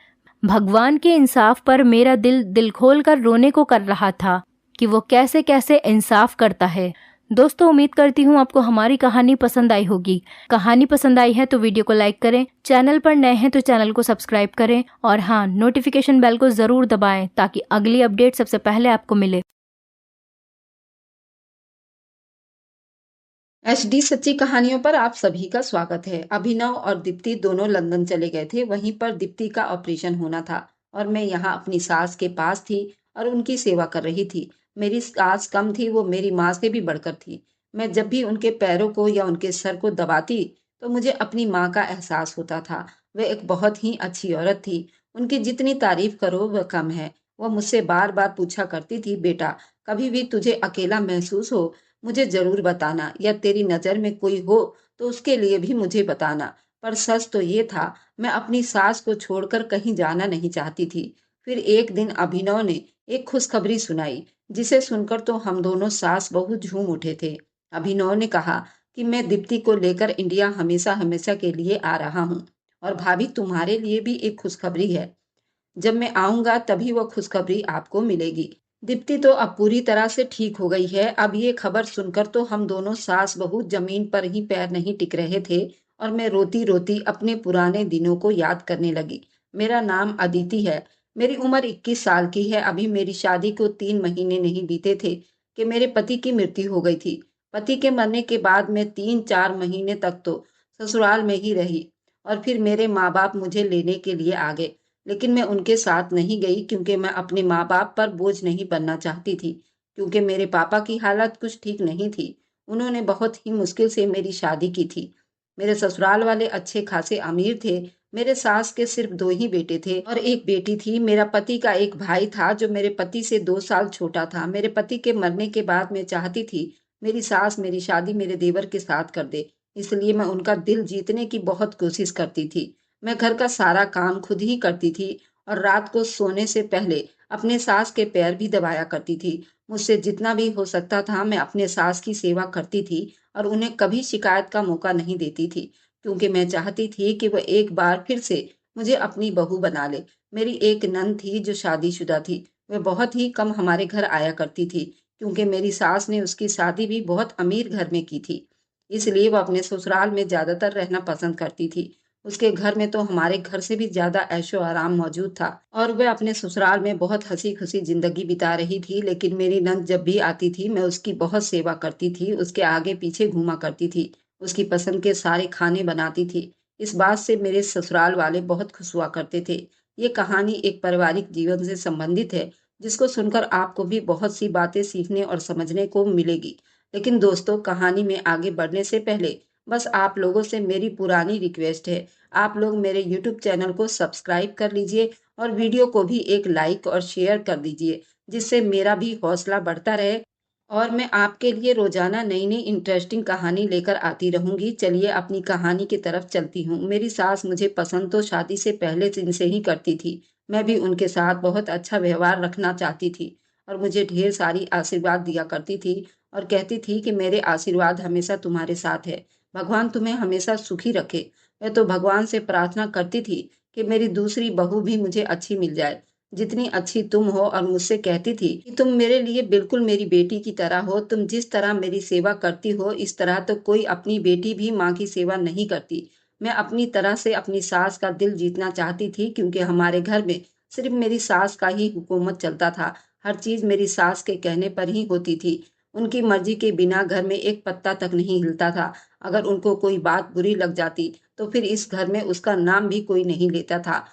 भगवान के इंसाफ पर मेरा दिल खोल कर रोने को कर रहा था कि वो कैसे कैसे इंसाफ करता है। दोस्तों, उम्मीद करती हूँ आपको हमारी कहानी पसंद आई होगी। कहानी पसंद आई है तो वीडियो को लाइक करें, चैनल पर नए हैं तो चैनल को सब्सक्राइब करें और हाँ, नोटिफिकेशन बेल को जरूर दबाएं ताकि अगली अपडेट सबसे पहले आपको मिले। HD सच्ची कहानियों पर आप सभी का स्वागत है। अभिनव और दीप्ति दोनों लंदन चले गए थे। वहीं पर दीप्ति का ऑपरेशन होना था और मैं यहाँ अपनी सास के पास थी और उनकी सेवा कर रही थी। मेरी सास कम थी, वो मेरी माँ से भी बढ़कर थी। मैं जब भी उनके पैरों को या उनके सर को दबाती तो मुझे अपनी माँ का एहसास होता था। वह एक बहुत ही अच्छी औरत थी। उनकी जितनी तारीफ करो वह कम है। वह मुझसे बार बार पूछा करती थी, बेटा कभी भी तुझे अकेला महसूस हो मुझे जरूर बताना, या तेरी नजर में कोई हो तो उसके लिए भी मुझे बताना। पर सच तो ये था, मैं अपनी सास को छोड़कर कहीं जाना नहीं चाहती थी। फिर एक दिन अभिनव ने एक खुशखबरी सुनाई, जिसे सुनकर तो हम दोनों सास बहू झूम उठे थे। अभिनव ने कहा कि मैं दीप्ति को लेकर इंडिया हमेशा हमेशा के लिए आ रहा हूँ, और भाभी तुम्हारे लिए भी एक खुशखबरी है। जब मैं आऊंगा तभी वह खुशखबरी आपको मिलेगी। दीप्ति तो अब पूरी तरह से ठीक हो गई है। अब ये खबर सुनकर तो हम दोनों सास बहू जमीन पर ही पैर नहीं टिक रहे थे और मैं रोती रोती अपने पुराने दिनों को याद करने लगी। मेरा नाम अदिति है। मेरी उम्र 21 साल की है। अभी मेरी शादी को 3 महीने नहीं बीते थे कि मेरे पति की मृत्यु हो गई थी। पति के मरने के बाद मैं 3-4 महीने तक तो ससुराल में ही रही और फिर मेरे माँ बाप मुझे लेने के लिए आ गए। लेकिन मैं उनके साथ नहीं गई क्योंकि मैं अपने माँ बाप पर बोझ नहीं बनना चाहती थी, क्योंकि मेरे पापा की हालत कुछ ठीक नहीं थी। उन्होंने बहुत ही मुश्किल से मेरी शादी की थी। मेरे ससुराल वाले अच्छे खासे अमीर थे। मेरे सास के सिर्फ 2 ही बेटे थे और एक बेटी थी। मेरा पति का एक भाई था जो मेरे पति से 2 साल छोटा था। मेरे पति के मरने के बाद मैं चाहती थी मेरी सास मेरी शादी मेरे देवर के साथ कर दे, इसलिए मैं उनका दिल जीतने की बहुत कोशिश करती थी। मैं घर का सारा काम खुद ही करती थी और रात को सोने से पहले अपने सास के पैर भी दबाया करती थी। मुझसे जितना भी हो सकता था मैं अपने सास की सेवा करती थी और उन्हें कभी शिकायत का मौका नहीं देती थी, क्योंकि मैं चाहती थी कि वह एक बार फिर से मुझे अपनी बहू बना ले। मेरी एक नंद थी जो शादीशुदा थी। वह बहुत ही कम हमारे घर आया करती थी, क्योंकि मेरी सास ने उसकी शादी भी बहुत अमीर घर में की थी। इसलिए वह अपने ससुराल में ज्यादातर रहना पसंद करती थी। उसके घर में तो हमारे घर से भी ज्यादा ऐशो आराम मौजूद था और वह अपने ससुराल में बहुत हंसी खुशी जिंदगी बिता रही थी। लेकिन मेरी नंद जब भी आती थी मैं उसकी बहुत सेवा करती थी, उसके आगे पीछे घूमा करती थी, उसकी पसंद के सारे खाने बनाती थी। इस बात से मेरे ससुराल वाले बहुत खुश हुआ करते थे। ये कहानी एक पारिवारिक जीवन से संबंधित है, जिसको सुनकर आपको भी बहुत सी बातें सीखने और समझने को मिलेगी। लेकिन दोस्तों, कहानी में आगे बढ़ने से पहले बस आप लोगों से मेरी पुरानी रिक्वेस्ट है, आप लोग मेरे YouTube चैनल को सब्सक्राइब कर लीजिए और वीडियो को भी एक लाइक और शेयर कर दीजिए, जिससे मेरा भी हौसला बढ़ता रहे और मैं आपके लिए रोजाना नई नई इंटरेस्टिंग कहानी लेकर आती रहूंगी। चलिए अपनी कहानी की तरफ चलती हूँ। मेरी सास मुझे पसंद तो शादी से पहले दिन से ही करती थी। मैं भी उनके साथ बहुत अच्छा व्यवहार रखना चाहती थी और मुझे ढेर सारी आशीर्वाद दिया करती थी और कहती थी कि मेरे आशीर्वाद हमेशा तुम्हारे साथ है, भगवान तुम्हें हमेशा सुखी रखे। मैं तो भगवान से प्रार्थना करती थी कि मेरी दूसरी बहू भी मुझे अच्छी मिल जाए, जितनी अच्छी तुम हो, और मुझसे कहती थी कि तुम मेरे लिए बिल्कुल मेरी बेटी की तरह हो। तुम जिस तरह मेरी सेवा करती हो, इस तरह तो कोई अपनी बेटी भी माँ की सेवा नहीं करती। मैं अपनी तरह से अपनी सास का दिल जीतना चाहती थी, क्योंकि हमारे घर में सिर्फ मेरी सास का ही हुकूमत चलता था। हर चीज मेरी सास के कहने पर ही होती थी। उनकी मर्जी के बिना घर में एक पत्ता तक नहीं हिलता था। अगर उनको कोई बात बुरी लग जाती तो फिर इस घर में उसका नाम भी कोई नहीं लेता था।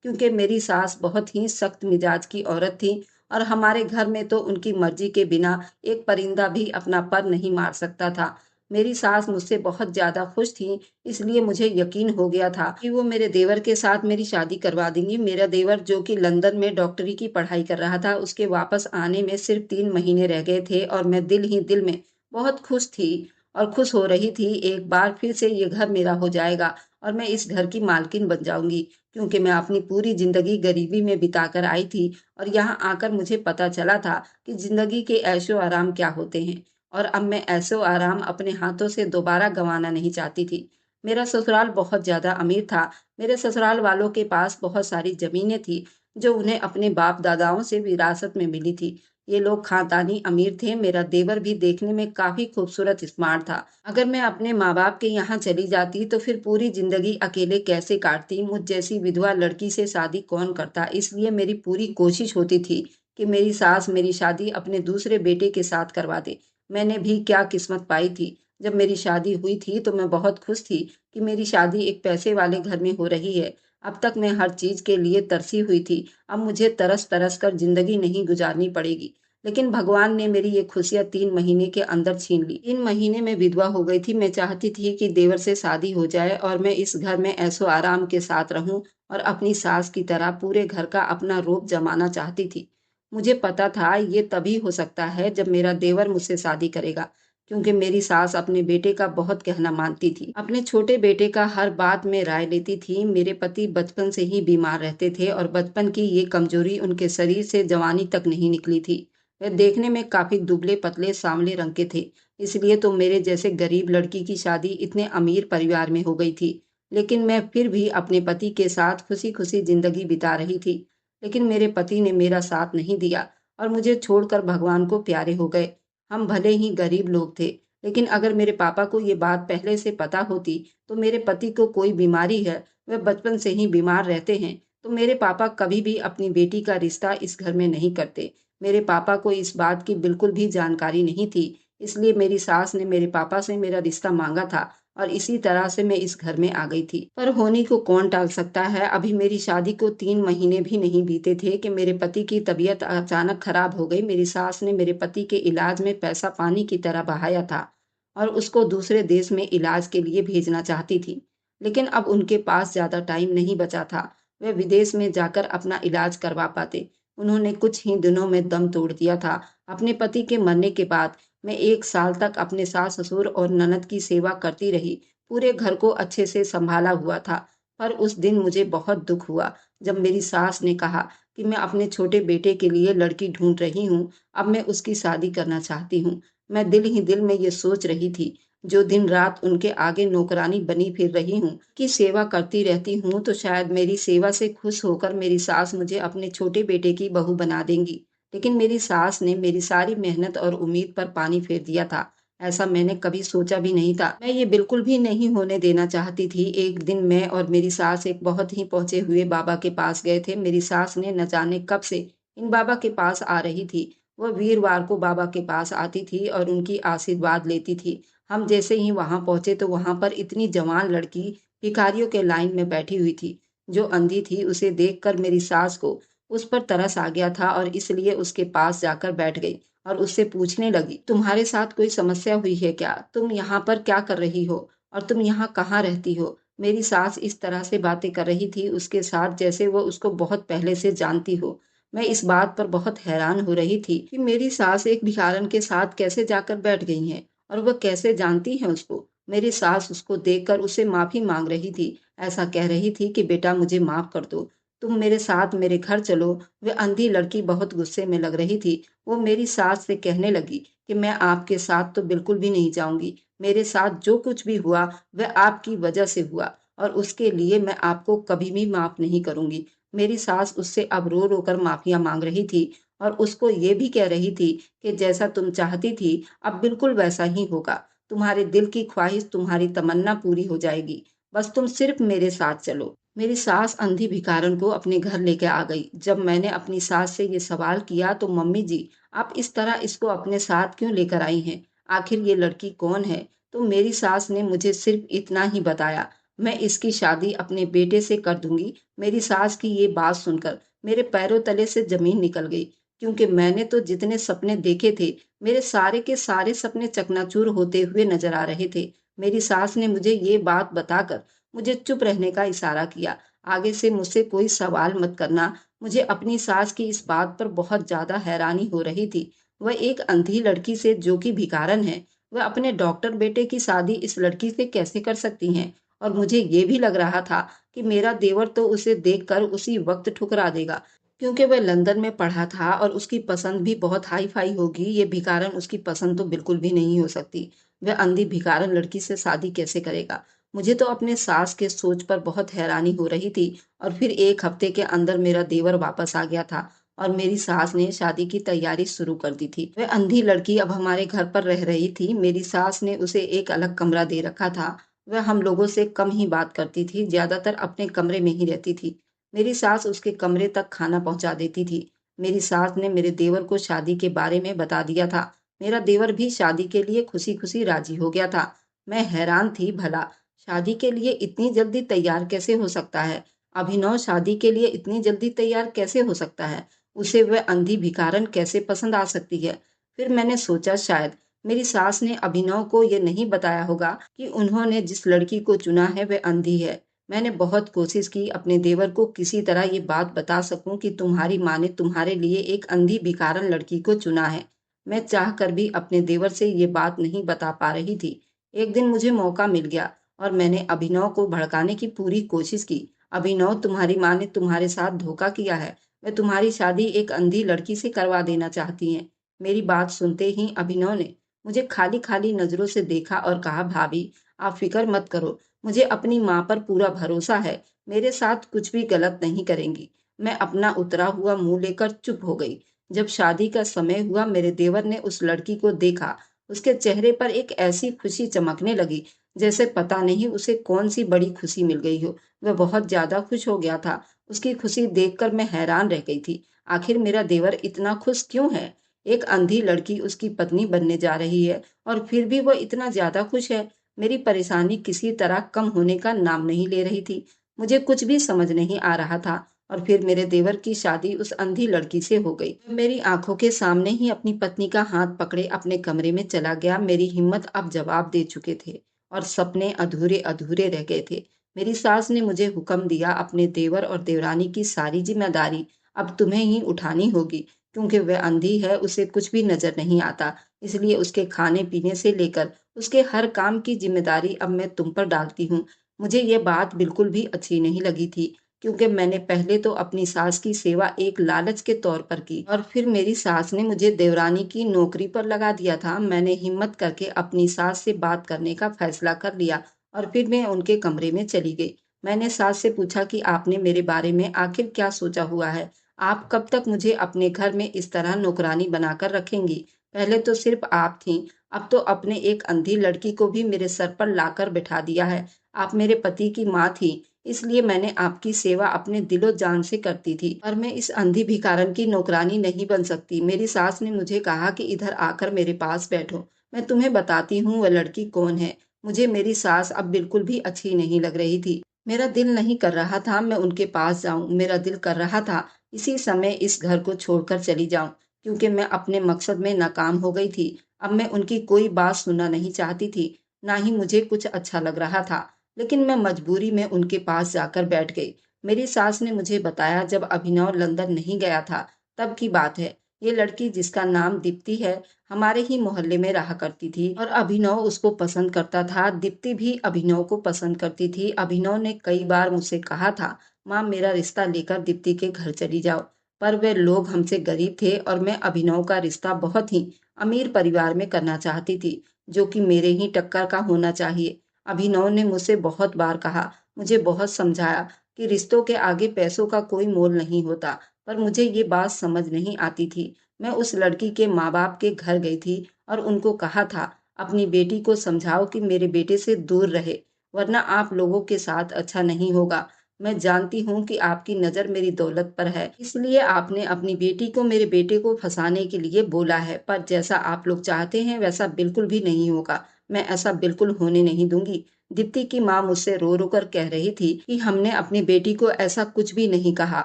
क्योंकि मेरी सास बहुत ही सख्त मिजाज की औरत थी और हमारे घर में तो उनकी मर्जी के बिना एक परिंदा भी अपना पर नहीं मार सकता था। मेरी सास मुझसे बहुत ज्यादा खुश थी, इसलिए मुझे यकीन हो गया था कि वो मेरे देवर के साथ मेरी शादी करवा देंगी। मेरा देवर, जो कि लंदन में डॉक्टरी की पढ़ाई कर रहा था, उसके वापस आने में सिर्फ 3 महीने रह गए थे और मैं दिल ही दिल में बहुत खुश थी और खुश हो रही थी। एक बार फिर से ये घर मेरा हो जाएगा और मैं इस घर की मालकिन बन जाऊंगी, क्योंकि मैं अपनी पूरी जिंदगी गरीबी में बिताकर आई थी और यहाँ आकर मुझे पता चला था कि जिंदगी के ऐशो आराम क्या होते हैं। और अब मैं ऐशो आराम अपने हाथों से दोबारा गंवाना नहीं चाहती थी। मेरा ससुराल बहुत ज्यादा अमीर था। मेरे ससुराल वालों के पास बहुत सारी जमीनें थी, जो उन्हें अपने बाप दादाओं से विरासत में मिली थी। ये लोग खानदानी अमीर थे। मेरा देवर भी देखने में काफी खूबसूरत स्मार्ट था। अगर मैं अपने माँ बाप के यहाँ चली जाती तो फिर पूरी जिंदगी अकेले कैसे काटती। मुझ जैसी विधवा लड़की से शादी कौन करता। इसलिए मेरी पूरी कोशिश होती थी कि मेरी सास मेरी शादी अपने दूसरे बेटे के साथ करवा दे। मैंने भी क्या किस्मत पाई थी। जब मेरी शादी हुई थी तो मैं बहुत खुश थी कि मेरी शादी एक पैसे वाले घर में हो रही है। अब तक मैं हर चीज के लिए तरसी हुई थी। अब मुझे तरस तरस कर जिंदगी नहीं गुजारनी पड़ेगी। लेकिन भगवान ने मेरी ये खुशियां 3 महीने के अंदर छीन ली। 3 महीने में विधवा हो गई थी। मैं चाहती थी कि देवर से शादी हो जाए और मैं इस घर में ऐशो आराम के साथ रहूं और अपनी सास की तरह पूरे घर का अपना रूप जमाना चाहती थी। मुझे पता था ये तभी हो सकता है जब मेरा देवर मुझसे शादी करेगा, क्योंकि मेरी सास अपने बेटे का बहुत कहना मानती थी। अपने छोटे बेटे का हर बात में राय लेती थी। मेरे पति बचपन से ही बीमार रहते थे और बचपन की ये कमजोरी उनके शरीर से जवानी तक नहीं निकली थी। वे देखने में काफी दुबले पतले सांवले रंग के थे। इसलिए तो मेरे जैसे गरीब लड़की की शादी इतने अमीर परिवार में हो गई थी। लेकिन मैं फिर भी अपने पति के साथ खुशी खुशी जिंदगी बिता रही थी। लेकिन मेरे पति ने मेरा साथ नहीं दिया और मुझे छोड़कर भगवान को प्यारे हो गए। हम भले ही गरीब लोग थे, लेकिन अगर मेरे पापा को ये बात पहले से पता होती तो मेरे पति को कोई बीमारी है, वे बचपन से ही बीमार रहते हैं, तो मेरे पापा कभी भी अपनी बेटी का रिश्ता इस घर में नहीं करते। मेरे पापा को इस बात की बिल्कुल भी जानकारी नहीं थी। इसलिए मेरी सास ने मेरे पापा से मेरा रिश्ता मांगा था और इसी तरह से मैं इस घर में आ गई थी। पर होने को कौन टाल सकता है। अभी मेरी शादी को 3 महीने भी नहीं बीते थे कि मेरे पति की तबीयत अचानक खराब हो गई। मेरी सास ने मेरे पति के इलाज में पैसा पानी की तरह बहाया था और उसको दूसरे देश में इलाज के लिए भेजना चाहती थी। लेकिन अब उनके पास ज्यादा टाइम नहीं बचा था। वे विदेश में जाकर अपना इलाज करवा पाते। उन्होंने कुछ ही दिनों में दम तोड़ दिया था। अपने पति के मरने के बाद मैं 1 साल तक अपने सास ससुर और ननद की सेवा करती रही। पूरे घर को अच्छे से संभाला हुआ था। पर उस दिन मुझे बहुत दुख हुआ जब मेरी सास ने कहा कि मैं अपने छोटे बेटे के लिए लड़की ढूंढ रही हूँ। अब मैं उसकी शादी करना चाहती हूँ। मैं दिल ही दिल में ये सोच रही थी, जो दिन रात उनके आगे नौकरानी बनी फिर रही हूँ, की सेवा करती रहती हूँ, तो शायद मेरी सेवा से खुश होकर मेरी सास मुझे अपने छोटे बेटे की बहू बना देंगी। लेकिन मेरी सास ने मेरी सारी मेहनत और उम्मीद पर पानी फेर दिया था। ऐसा मैंने कभी सोचा भी नहीं था। मैं ये बिल्कुल भी नहीं होने देना चाहती थी। एक दिन मैं और मेरी सास एक बहुत ही पहुंचे हुए बाबा के पास गए थे। मेरी सास ने न जाने कब से इन बाबा के पास आ रही थी। वह वीरवार को बाबा के पास आती थी और उनकी आशीर्वाद लेती थी। हम जैसे ही वहां पहुंचे तो वहां पर इतनी जवान लड़की भिखारियों के लाइन में बैठी हुई थी, जो अंधी थी। उसे देखकर मेरी सास को उस पर तरस आ गया था और इसलिए उसके पास जाकर बैठ गई और उससे पूछने लगी, तुम्हारे साथ कोई समस्या हुई है क्या? तुम यहाँ पर क्या कर रही हो और तुम यहाँ कहाँ रहती हो? मेरी सास इस तरह से बातें कर रही थी उसके साथ जैसे वो उसको बहुत पहले से जानती हो। मैं इस बात पर बहुत हैरान हो रही थी कि मेरी सास एक भिखारन के साथ कैसे जाकर बैठ गई हैं और वह कैसे जानती है उसको। मेरी सास उसको देखकर उससे माफी मांग रही थी, ऐसा कह रही थी कि बेटा मुझे माफ कर दो, तुम मेरे साथ मेरे घर चलो। वह अंधी लड़की बहुत गुस्से में लग रही थी। वो मेरी सास से कहने लगी कि मैं आपके साथ तो बिल्कुल भी नहीं जाऊंगी। मेरे साथ जो कुछ भी हुआ वह आपकी वजह से हुआ और उसके लिए मैं आपको कभी भी माफ नहीं करूंगी। मेरी सास उससे अब रो रो कर माफिया मांग रही थी और उसको ये भी कह रही थी कि जैसा तुम चाहती थी अब बिल्कुल वैसा ही होगा। तुम्हारे दिल की ख्वाहिश, तुम्हारी तमन्ना पूरी हो जाएगी। बस तुम सिर्फ मेरे साथ चलो। मेरी सास अंधी भिखारन को अपने घर लेके आ गई। जब मैंने अपनी सास से ये सवाल किया तो मम्मी जी, आप इस तरह इसको अपने साथ क्यों लेकर आई हैं? आखिर ये लड़की कौन है? तो मेरी सास ने मुझे सिर्फ इतना ही बताया, मैं इसकी शादी अपने बेटे से कर दूंगी। मेरी सास की ये बात सुनकर मेरे पैरों तले से जमीन निकल गई, क्योंकि मैंने तो जितने सपने देखे थे, मेरे सारे के सारे सपने चकनाचूर होते हुए नजर आ रहे थे। मेरी सास ने मुझे ये बात बताकर मुझे चुप रहने का इशारा किया। आगे से मुझसे कोई सवाल मत करना। मुझे अपनी सास की इस बात पर बहुत ज्यादा हैरानी हो रही थी। वह एक अंधी लड़की से, जो कि भिखारन है, वह अपने डॉक्टर बेटे की शादी इस लड़की से कैसे कर सकती हैं? और मुझे ये भी लग रहा था कि मेरा देवर तो उसे देखकर उसी वक्त ठुकरा देगा, क्योंकि वह लंदन में पढ़ा था और उसकी पसंद भी बहुत हाई फाई होगी। ये भिखारन उसकी पसंद तो बिल्कुल भी नहीं हो सकती। वह अंधी भिखारन लड़की से शादी कैसे करेगा? मुझे तो अपने सास के सोच पर बहुत हैरानी हो रही थी। और फिर एक हफ्ते के अंदर मेरा देवर वापस आ गया था और मेरी सास ने शादी की तैयारी शुरू कर दी थी। वह अंधी लड़की अब हमारे घर पर रह रही थी। मेरी सास ने उसे एक अलग कमरा दे रखा था। वह हम लोगों से कम ही बात करती थी, ज्यादातर अपने कमरे में ही रहती थी। मेरी सास उसके कमरे तक खाना पहुंचा देती थी। मेरी सास ने मेरे देवर को शादी के बारे में बता दिया था। मेरा देवर भी शादी के लिए खुशी खुशी राजी हो गया था। मैं हैरान थी, भला शादी के लिए इतनी जल्दी तैयार कैसे हो सकता है? अभिनव शादी के लिए इतनी जल्दी तैयार कैसे हो सकता है? उसे वह अंधी भिखारन कैसे पसंद आ सकती है? फिर मैंने सोचा शायद मेरी सास ने अभिनव को ये नहीं बताया होगा कि उन्होंने जिस लड़की को चुना है वह अंधी है। मैंने बहुत कोशिश की अपने देवर को किसी तरह ये बात बता सकूं कि तुम्हारी माँ ने तुम्हारे लिए एक अंधी भिखारन लड़की को चुना है। मैं चाह कर भी अपने देवर से ये बात नहीं बता पा रही थी। एक दिन मुझे मौका मिल गया और मैंने अभिनव को भड़काने की पूरी कोशिश की। अभिनव, तुम्हारी माँ ने तुम्हारे साथ धोखा किया है। वह तुम्हारी शादी एक अंधी लड़की से करवा देना चाहती हैं। मेरी बात सुनते ही अभिनव ने मुझे खाली खाली नजरों से देखा और कहा, भाभी आप फिक्र मत करो, मुझे अपनी माँ पर पूरा भरोसा है। मेरे साथ कुछ भी गलत नहीं करेंगी। मैं अपना उतरा हुआ मुंह लेकर चुप हो गई। जब शादी का समय हुआ, मेरे देवर ने उस लड़की को देखा। उसके चेहरे पर एक ऐसी खुशी चमकने लगी जैसे पता नहीं उसे कौन सी बड़ी खुशी मिल गई हो। वह बहुत ज्यादा खुश हो गया था। उसकी खुशी देखकर मैं हैरान रह गई थी। आखिर मेरा देवर इतना खुश क्यों है? एक अंधी लड़की उसकी पत्नी बनने जा रही है और फिर भी वह इतना ज्यादा खुश है। मेरी परेशानी किसी तरह कम होने का नाम नहीं ले रही थी। मुझे कुछ भी समझ नहीं आ रहा था। और फिर मेरे देवर की शादी उस अंधी लड़की से हो गई। मेरी आंखों के सामने ही अपनी पत्नी का हाथ पकड़े अपने कमरे में चला गया। मेरी हिम्मत अब जवाब दे चुके थे और सपने अधूरे अधूरे रह गए थे। मेरी सास ने मुझे हुक्म दिया, अपने देवर और देवरानी की सारी जिम्मेदारी अब तुम्हें ही उठानी होगी, क्योंकि वह अंधी है, उसे कुछ भी नजर नहीं आता। इसलिए उसके खाने पीने से लेकर उसके हर काम की जिम्मेदारी अब मैं तुम पर डालती हूँ। मुझे ये बात बिल्कुल भी अच्छी नहीं लगी थी, क्योंकि मैंने पहले तो अपनी सास की सेवा एक लालच के तौर पर की और फिर मेरी सास ने मुझे देवरानी की नौकरी पर लगा दिया था। मैंने हिम्मत करके अपनी सास से बात करने का फैसला कर लिया और फिर मैं उनके कमरे में चली गई। मैंने सास से पूछा कि आपने मेरे बारे में आखिर क्या सोचा हुआ है? आप कब तक मुझे अपने घर में इस तरह नौकरानी बनाकर रखेंगी? पहले तो सिर्फ आप थीं, अब तो अपने एक अंधी लड़की को भी मेरे सर पर लाकर बिठा दिया है। आप मेरे पति की माँ थी, इसलिए मैंने आपकी सेवा अपने दिलो जान से करती थी, पर मैं इस अंधी भिखारन की नौकरानी नहीं बन सकती। मेरी सास ने मुझे कहा कि इधर आकर मेरे पास बैठो, मैं तुम्हें बताती हूँ वह लड़की कौन है। मुझे मेरी सास अब बिल्कुल भी अच्छी नहीं लग रही थी। मेरा दिल नहीं कर रहा था मैं उनके पास जाऊं। मेरा दिल कर रहा था इसी समय इस घर को छोड़कर चली जाऊं, क्योंकि मैं अपने मकसद में नाकाम हो गई थी। अब मैं उनकी कोई बात सुनना नहीं चाहती थी, ना ही मुझे कुछ अच्छा लग रहा था। लेकिन मैं मजबूरी में उनके पास जाकर बैठ गई। मेरी सास ने मुझे बताया, जब अभिनव लंदन नहीं गया था तब की बात है। ये लड़की जिसका नाम दीप्ति है, हमारे ही मोहल्ले में रहा करती थी और अभिनव उसको पसंद करता था। दीप्ति भी अभिनव को पसंद करती थी। अभिनव ने कई बार मुझसे कहा था, माँ मेरा रिश्ता लेकर दीप्ति के घर चली जाओ, पर वे लोग हमसे गरीब थे और मैं अभिनव का रिश्ता बहुत ही अमीर परिवार में करना चाहती थी, जो कि मेरे ही टक्कर का होना चाहिए। अभिनव ने मुझसे बहुत बार कहा, मुझे बहुत समझाया कि रिश्तों के आगे पैसों का कोई मोल नहीं होता, पर मुझे ये बात समझ नहीं आती थी। मैं उस लड़की के माँ बाप के घर गई थी और उनको कहा था, अपनी बेटी को समझाओ कि मेरे बेटे से दूर रहे, वरना आप लोगों के साथ अच्छा नहीं होगा। मैं जानती हूँ कि आपकी नज़र मेरी दौलत पर है, इसलिए आपने अपनी बेटी को मेरे बेटे को फंसाने के लिए बोला है, पर जैसा आप लोग चाहते हैं वैसा बिल्कुल भी नहीं होगा। मैं ऐसा बिल्कुल होने नहीं दूंगी। दीप्ति की माँ मुझसे रो रो कर कह रही थी कि हमने अपनी बेटी को ऐसा कुछ भी नहीं कहा।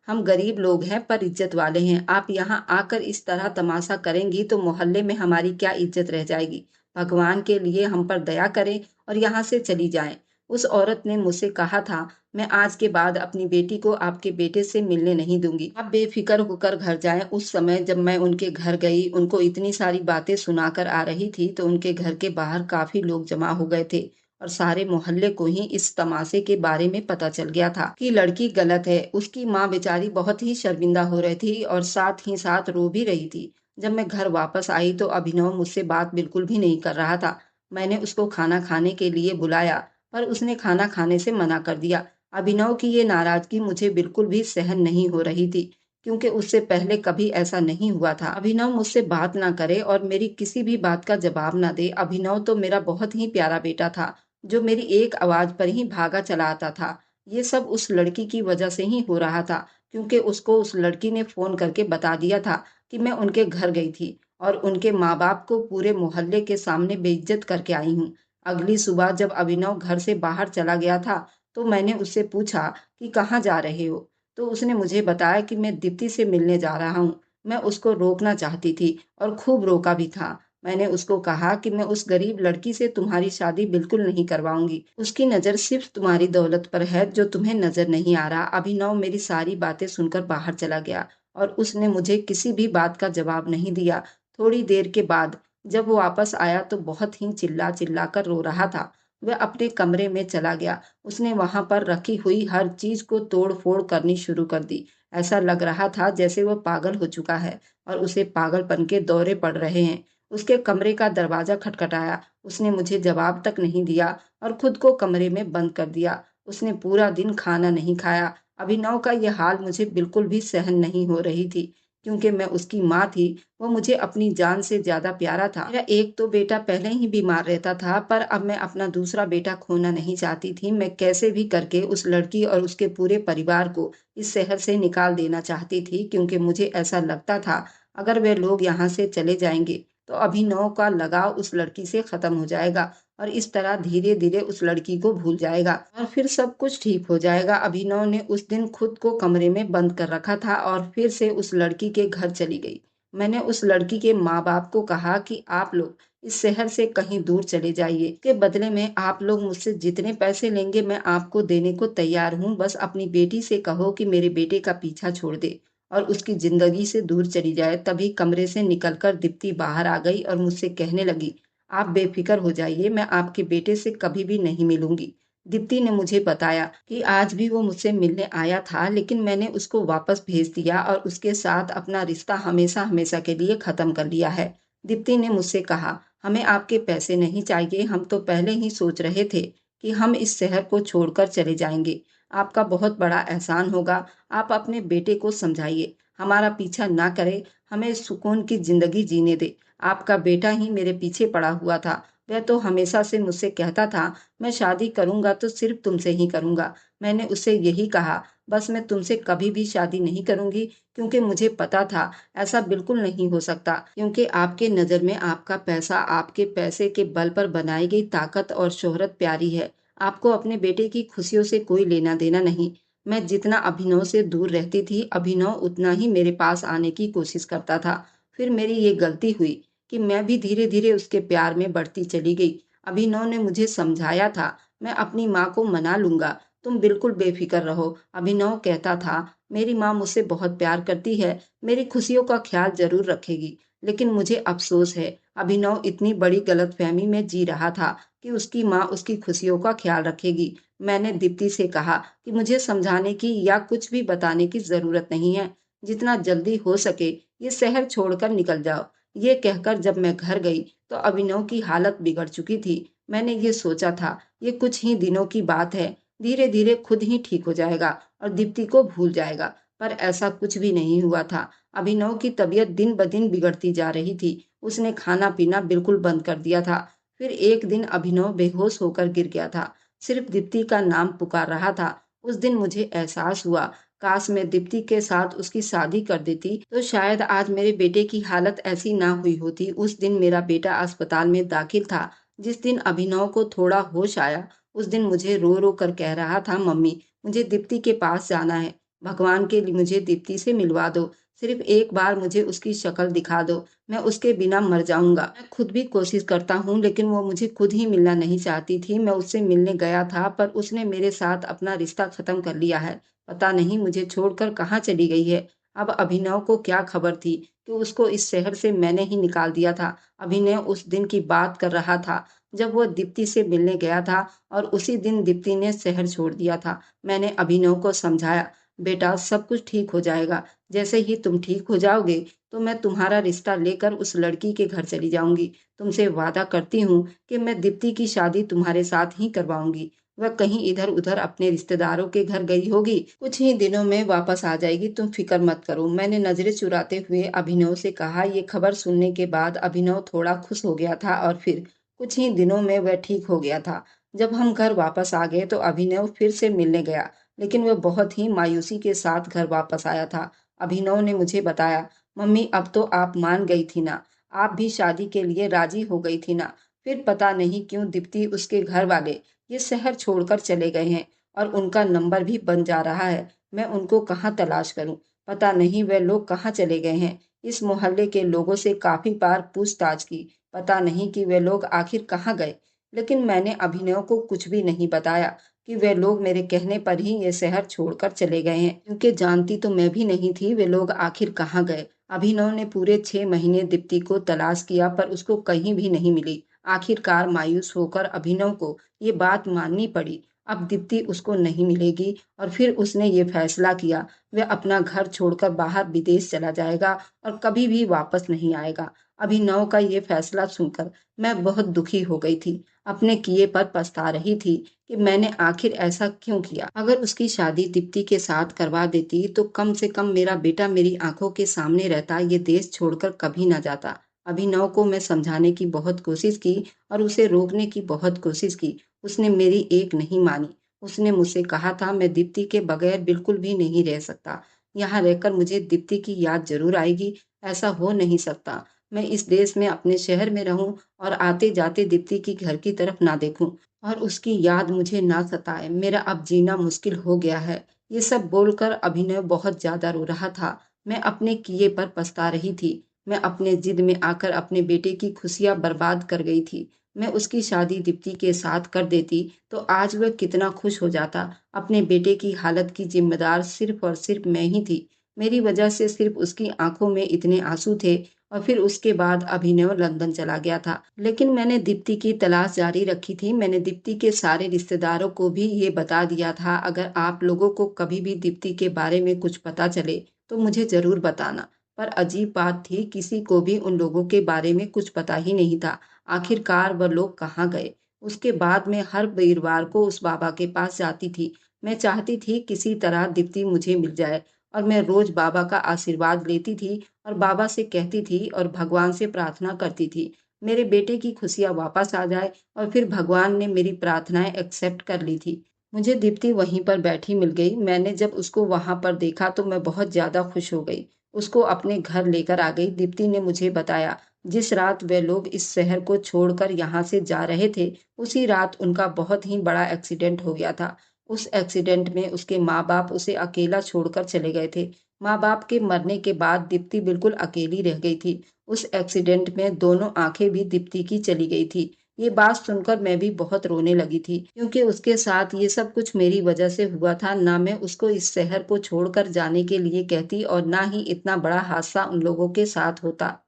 हम गरीब लोग हैं पर इज्जत वाले हैं। आप यहाँ आकर इस तरह तमाशा करेंगी तो मोहल्ले में हमारी क्या इज्जत रह जाएगी। भगवान के लिए हम पर दया करें और यहाँ से चली जाएं। उस औरत ने मुझसे कहा था, मैं आज के बाद अपनी बेटी को आपके बेटे से मिलने नहीं दूंगी। आप बेफिक्र होकर घर जाएं। उस समय जब मैं उनके घर गई, उनको इतनी सारी बातें सुनाकर आ रही थी तो उनके घर के बाहर काफी लोग जमा हो गए थे और सारे मोहल्ले को ही इस तमाशे के बारे में पता चल गया था कि लड़की गलत है। उसकी माँ बेचारी बहुत ही शर्मिंदा हो रही थी और साथ ही साथ रो भी रही थी। जब मैं घर वापस आई तो अभिनव मुझसे बात बिल्कुल भी नहीं कर रहा था। मैंने उसको खाना खाने के लिए बुलाया, पर उसने खाना खाने से मना कर दिया। अभिनव की ये नाराजगी मुझे बिल्कुल भी सहन नहीं हो रही थी, क्योंकि उससे पहले कभी ऐसा नहीं हुआ था। अभिनव मुझसे बात ना करे और मेरी किसी भी बात का जवाब ना दे। अभिनव तो मेरा बहुत ही प्यारा बेटा था, जो मेरी एक आवाज पर ही भागा चला आता था। ये सब उस लड़की की वजह से ही हो रहा था, क्योंकि उसको उस लड़की ने फोन करके बता दिया था कि मैं उनके घर गई थी और उनके माँ बाप को पूरे मोहल्ले के सामने बेइज्जत करके आई हूँ। अगली सुबह जब अभिनव घर से बाहर चला गया था तो मैंने उससे पूछा कि कहाँ जा रहे हो? तो उसने मुझे बताया कि मैं दीप्ति से मिलने जा रहा हूँ। मैं उसको रोकना चाहती थी और खूब रोका भी था। मैंने उसको कहा कि मैं उस गरीब लड़की से तुम्हारी शादी बिल्कुल नहीं करवाऊंगी। उसकी नज़र सिर्फ तुम्हारी दौलत पर है, जो तुम्हें नज़र नहीं आ रहा। अभिनव मेरी सारी बातें सुनकर बाहर चला गया और उसने मुझे किसी भी बात का जवाब नहीं दिया। थोड़ी देर के बाद जब वो वापस आया तो बहुत ही चिल्ला चिल्ला कर रो रहा था। वह अपने कमरे में चला गया। उसने वहां पर रखी हुई हर चीज को तोड़ फोड़ करनी शुरू कर दी। ऐसा लग रहा था जैसे वह पागल हो चुका है और उसे पागलपन के दौरे पड़ रहे हैं। उसके कमरे का दरवाजा खटखटाया। उसने मुझे जवाब तक नहीं दिया और खुद को कमरे में बंद कर दिया। उसने पूरा दिन खाना नहीं खाया। अभिनव का यह हाल मुझे बिल्कुल भी सहन नहीं हो रही थी, क्योंकि मैं उसकी माँ थी। वो मुझे अपनी जान से ज्यादा प्यारा था। मेरा एक तो बेटा पहले ही बीमार रहता था, पर अब मैं अपना दूसरा बेटा खोना नहीं चाहती थी। मैं कैसे भी करके उस लड़की और उसके पूरे परिवार को इस शहर से निकाल देना चाहती थी, क्योंकि मुझे ऐसा लगता था अगर वे लोग यहाँ से चले जाएंगे तो अभिनव का लगाव उस लड़की से खत्म हो जाएगा और इस तरह धीरे धीरे उस लड़की को भूल जाएगा और फिर सब कुछ ठीक हो जाएगा। अभिनव ने उस दिन खुद को कमरे में बंद कर रखा था और फिर से उस लड़की के घर चली गई। मैंने उस लड़की के माँ बाप को कहा कि आप लोग इस शहर से कहीं दूर चले जाइए। के बदले में आप लोग मुझसे जितने पैसे लेंगे मैं आपको देने को तैयार हूँ। बस अपनी बेटी से कहो कि मेरे बेटे का पीछा छोड़ दे और उसकी जिंदगी से दूर चली जाए। तभी कमरे से निकलकर दीप्ति बाहर आ गई और मुझसे कहने लगी, आप बेफिक्र हो जाइए, मैं आपके बेटे से कभी भी नहीं मिलूंगी। दीप्ति ने मुझे बताया कि आज भी वो मुझसे मिलने आया था, लेकिन मैंने उसको वापस भेज दिया और उसके साथ अपना रिश्ता हमेशा हमेशा के लिए खत्म कर लिया है। दीप्ति ने मुझसे कहा, हमें आपके पैसे नहीं चाहिए। हम तो पहले ही सोच रहे थे कि हम इस शहर को छोड़कर चले जाएंगे। आपका बहुत बड़ा एहसान होगा। आप अपने बेटे को समझाइए, हमारा पीछा ना करे, हमें सुकून की जिंदगी जीने दे। आपका बेटा ही मेरे पीछे पड़ा हुआ था। वह तो हमेशा से मुझसे कहता था, मैं शादी करूंगा तो सिर्फ तुमसे ही करूंगा। मैंने उससे यही कहा, बस मैं तुमसे कभी भी शादी नहीं करूंगी, क्योंकि मुझे पता था ऐसा बिल्कुल नहीं हो सकता, क्योंकि आपके नजर में आपका पैसा, आपके पैसे के बल पर बनाई गई ताकत और शोहरत प्यारी है। आपको अपने बेटे की खुशियों से कोई लेना देना नहीं। मैं जितना अभिनव से दूर रहती थी, अभिनव उतना ही मेरे पास आने की कोशिश करता था। फिर मेरी ये गलती हुई कि मैं भी धीरे धीरे उसके प्यार में बढ़ती चली गई। अभिनव ने मुझे समझाया था, मैं अपनी माँ को मना लूंगा, तुम बिल्कुल बेफिक्र रहो। अभिनव कहता था, मेरी माँ मुझसे बहुत प्यार करती है, मेरी खुशियों का ख्याल जरूर रखेगी। लेकिन मुझे अफसोस है, अभिनव इतनी बड़ी गलतफहमी में जी रहा था कि उसकी माँ उसकी खुशियों का ख्याल रखेगी। मैंने दीप्ति से कहा कि मुझे समझाने की या कुछ भी बताने की जरूरत नहीं है, जितना जल्दी हो सके ये शहर छोड़कर निकल जाओ। ये कहकर जब मैं घर गई तो अभिनव की हालत बिगड़ चुकी थी। मैंने ये सोचा था, ये कुछ ही दिनों की बात है, धीरे धीरे खुद ही ठीक हो जाएगा और दीप्ति को भूल जाएगा। पर ऐसा कुछ भी नहीं हुआ था। अभिनव की तबीयत दिन ब दिन बिगड़ती जा रही थी। उसने खाना पीना बिल्कुल बंद कर दिया था। फिर एक दिन अभिनव बेहोश होकर गिर गया था, सिर्फ दीप्ति का नाम पुकार रहा था। उस दिन मुझे एहसास हुआ, काश मैं दीप्ति के साथ उसकी शादी कर देती तो शायद आज मेरे बेटे की हालत ऐसी ना हुई होती। उस दिन मेरा बेटा अस्पताल में दाखिल था। जिस दिन अभिनव को थोड़ा होश आया, उस दिन मुझे रो रो कर कह रहा था, मम्मी मुझे दीप्ति के पास जाना है, भगवान के लिए मुझे दीप्ति से मिलवा दो, सिर्फ एक बार मुझे उसकी शक्ल दिखा दो, मैं उसके बिना मर जाऊंगा। मैं खुद भी कोशिश करता हूँ, लेकिन वो मुझे खुद ही मिलना नहीं चाहती थी। मैं उससे मिलने गया था, पर उसने मेरे साथ अपना रिश्ता खत्म कर लिया है। पता नहीं मुझे छोड़कर कहाँ चली गई है। अब अभिनव को क्या खबर थी कि उसको इस शहर से मैंने ही निकाल दिया था। अभिनव उस दिन की बात कर रहा था जब वो दीप्ति से मिलने गया था, और उसी दिन दीप्ति ने शहर छोड़ दिया था। मैंने अभिनव को समझाया, बेटा सब कुछ ठीक हो जाएगा, जैसे ही तुम ठीक हो जाओगे तो मैं तुम्हारा रिश्ता लेकर उस लड़की के घर चली जाऊंगी। तुमसे वादा करती हूँ कि मैं दीप्ति की शादी तुम्हारे साथ ही करवाऊंगी। वह कहीं इधर उधर अपने रिश्तेदारों के घर गई होगी, कुछ ही दिनों में वापस आ जाएगी, तुम फिक्र मत करो। मैंने नजरें चुराते हुए अभिनव से कहा। ये खबर सुनने के बाद अभिनव थोड़ा खुश हो गया था और फिर कुछ ही दिनों में वह ठीक हो गया था। जब हम घर वापस आ गए तो अभिनव फिर से मिलने गया, लेकिन वह बहुत ही मायूसी के साथ घर वापस आया था। अभिनव ने मुझे बताया, मम्मी अब तो आप मान गई थी ना, आप भी शादी के लिए राजी हो गई थी ना। फिर पता नहीं क्यों दीप्ति उसके घर वाले ये शहर छोड़कर चले गए हैं, और उनका नंबर भी बन जा रहा है। मैं उनको कहाँ तलाश करूं, पता नहीं वे लोग कहाँ चले गए हैं। इस मोहल्ले के लोगों से काफी बार पूछताछ की, पता नहीं कि वे लोग आखिर कहाँ गए। लेकिन मैंने अभिनव को कुछ भी नहीं बताया कि वे लोग मेरे कहने पर ही ये शहर छोड़कर चले गए हैं, क्योंकि जानती तो मैं भी नहीं थी वे लोग आखिर कहाँ गए। अभिनव ने पूरे 6 महीने दीप्ति को तलाश किया, पर उसको कहीं भी नहीं मिली। आखिरकार मायूस होकर अभिनव को ये बात माननी पड़ी, अब दीप्ति उसको नहीं मिलेगी। और फिर उसने ये फैसला किया, वह अपना घर छोड़कर बाहर विदेश चला जाएगा और कभी भी वापस नहीं आएगा। अभिनव का ये फैसला सुनकर मैं बहुत दुखी हो गई थी। अपने किए पर पछता रही थी कि मैंने आखिर ऐसा क्यों किया। अगर उसकी शादी दीप्ति के साथ करवा देती तो कम से कम मेरा बेटा मेरी आंखों के सामने रहता, ये देश छोड़कर कभी ना जाता। अभिनव को मैं समझाने की बहुत कोशिश की और उसे रोकने की बहुत कोशिश की। उसने मेरी एक नहीं मानी। उसने मुझसे कहा था, मैं दीप्ति के बगैर बिल्कुल भी नहीं रह सकता। यहाँ रहकर मुझे दीप्ति की याद जरूर आएगी, ऐसा हो नहीं सकता। मैं इस देश में अपने शहर में रहूं और आते जाते दीप्ति की घर की तरफ ना देखूं और उसकी याद मुझे ना सताए। मेरा अब जीना मुश्किल हो गया है। ये सब बोलकर अभिनव बहुत ज्यादा रो रहा था। मैं अपने किए पर पछता रही थी। मैं अपने जिद में आकर अपने बेटे की खुशियां बर्बाद कर गई थी। मैं उसकी शादी दीप्ति के साथ कर देती तो आज वह कितना खुश हो जाता। अपने बेटे की हालत की जिम्मेदार सिर्फ और सिर्फ मैं ही थी। मेरी वजह से सिर्फ उसकी आंखों में इतने आंसू थे। और फिर उसके बाद अभिनव लंदन चला गया था, लेकिन मैंने दीप्ति की तलाश जारी रखी थी। मैंने दीप्ति के सारे रिश्तेदारों को भी ये बता दिया था, अगर आप लोगों को कभी भी दीप्ति के बारे में कुछ पता चले तो मुझे जरूर बताना। पर अजीब बात थी, किसी को भी उन लोगों के बारे में कुछ पता ही नहीं था। आखिरकार वह लोग कहाँ गए। उसके बाद मैं हर वीरवार को उस बाबा के पास जाती थी। मैं चाहती थी किसी तरह दीप्ति मुझे मिल जाए, और मैं रोज बाबा का आशीर्वाद लेती थी और बाबा से कहती थी और भगवान से प्रार्थना करती थी, मेरे बेटे की खुशियाँ वापस आ जाए। और फिर भगवान ने मेरी प्रार्थनाएं एक्सेप्ट कर ली थी। मुझे दीप्ति वहीं पर बैठी मिल गई। मैंने जब उसको वहां पर देखा तो मैं बहुत ज्यादा खुश हो गई। उसको अपने घर लेकर आ गई। दीप्ति ने मुझे बताया, जिस रात वे लोग इस शहर को छोड़कर यहाँ से जा रहे थे, उसी रात उनका बहुत ही बड़ा एक्सीडेंट हो गया था। उस एक्सीडेंट में उसके माँ बाप उसे अकेला छोड़कर चले गए थे। माँ बाप के मरने के बाद दीप्ति बिल्कुल अकेली रह गई थी। उस एक्सीडेंट में दोनों आंखें भी दीप्ति की चली गई थी। ये बात सुनकर मैं भी बहुत रोने लगी थी, क्योंकि उसके साथ ये सब कुछ मेरी वजह से हुआ था। ना मैं उसको इस शहर को छोड़कर जाने के लिए कहती और ना ही इतना बड़ा हादसा उन लोगों के साथ होता।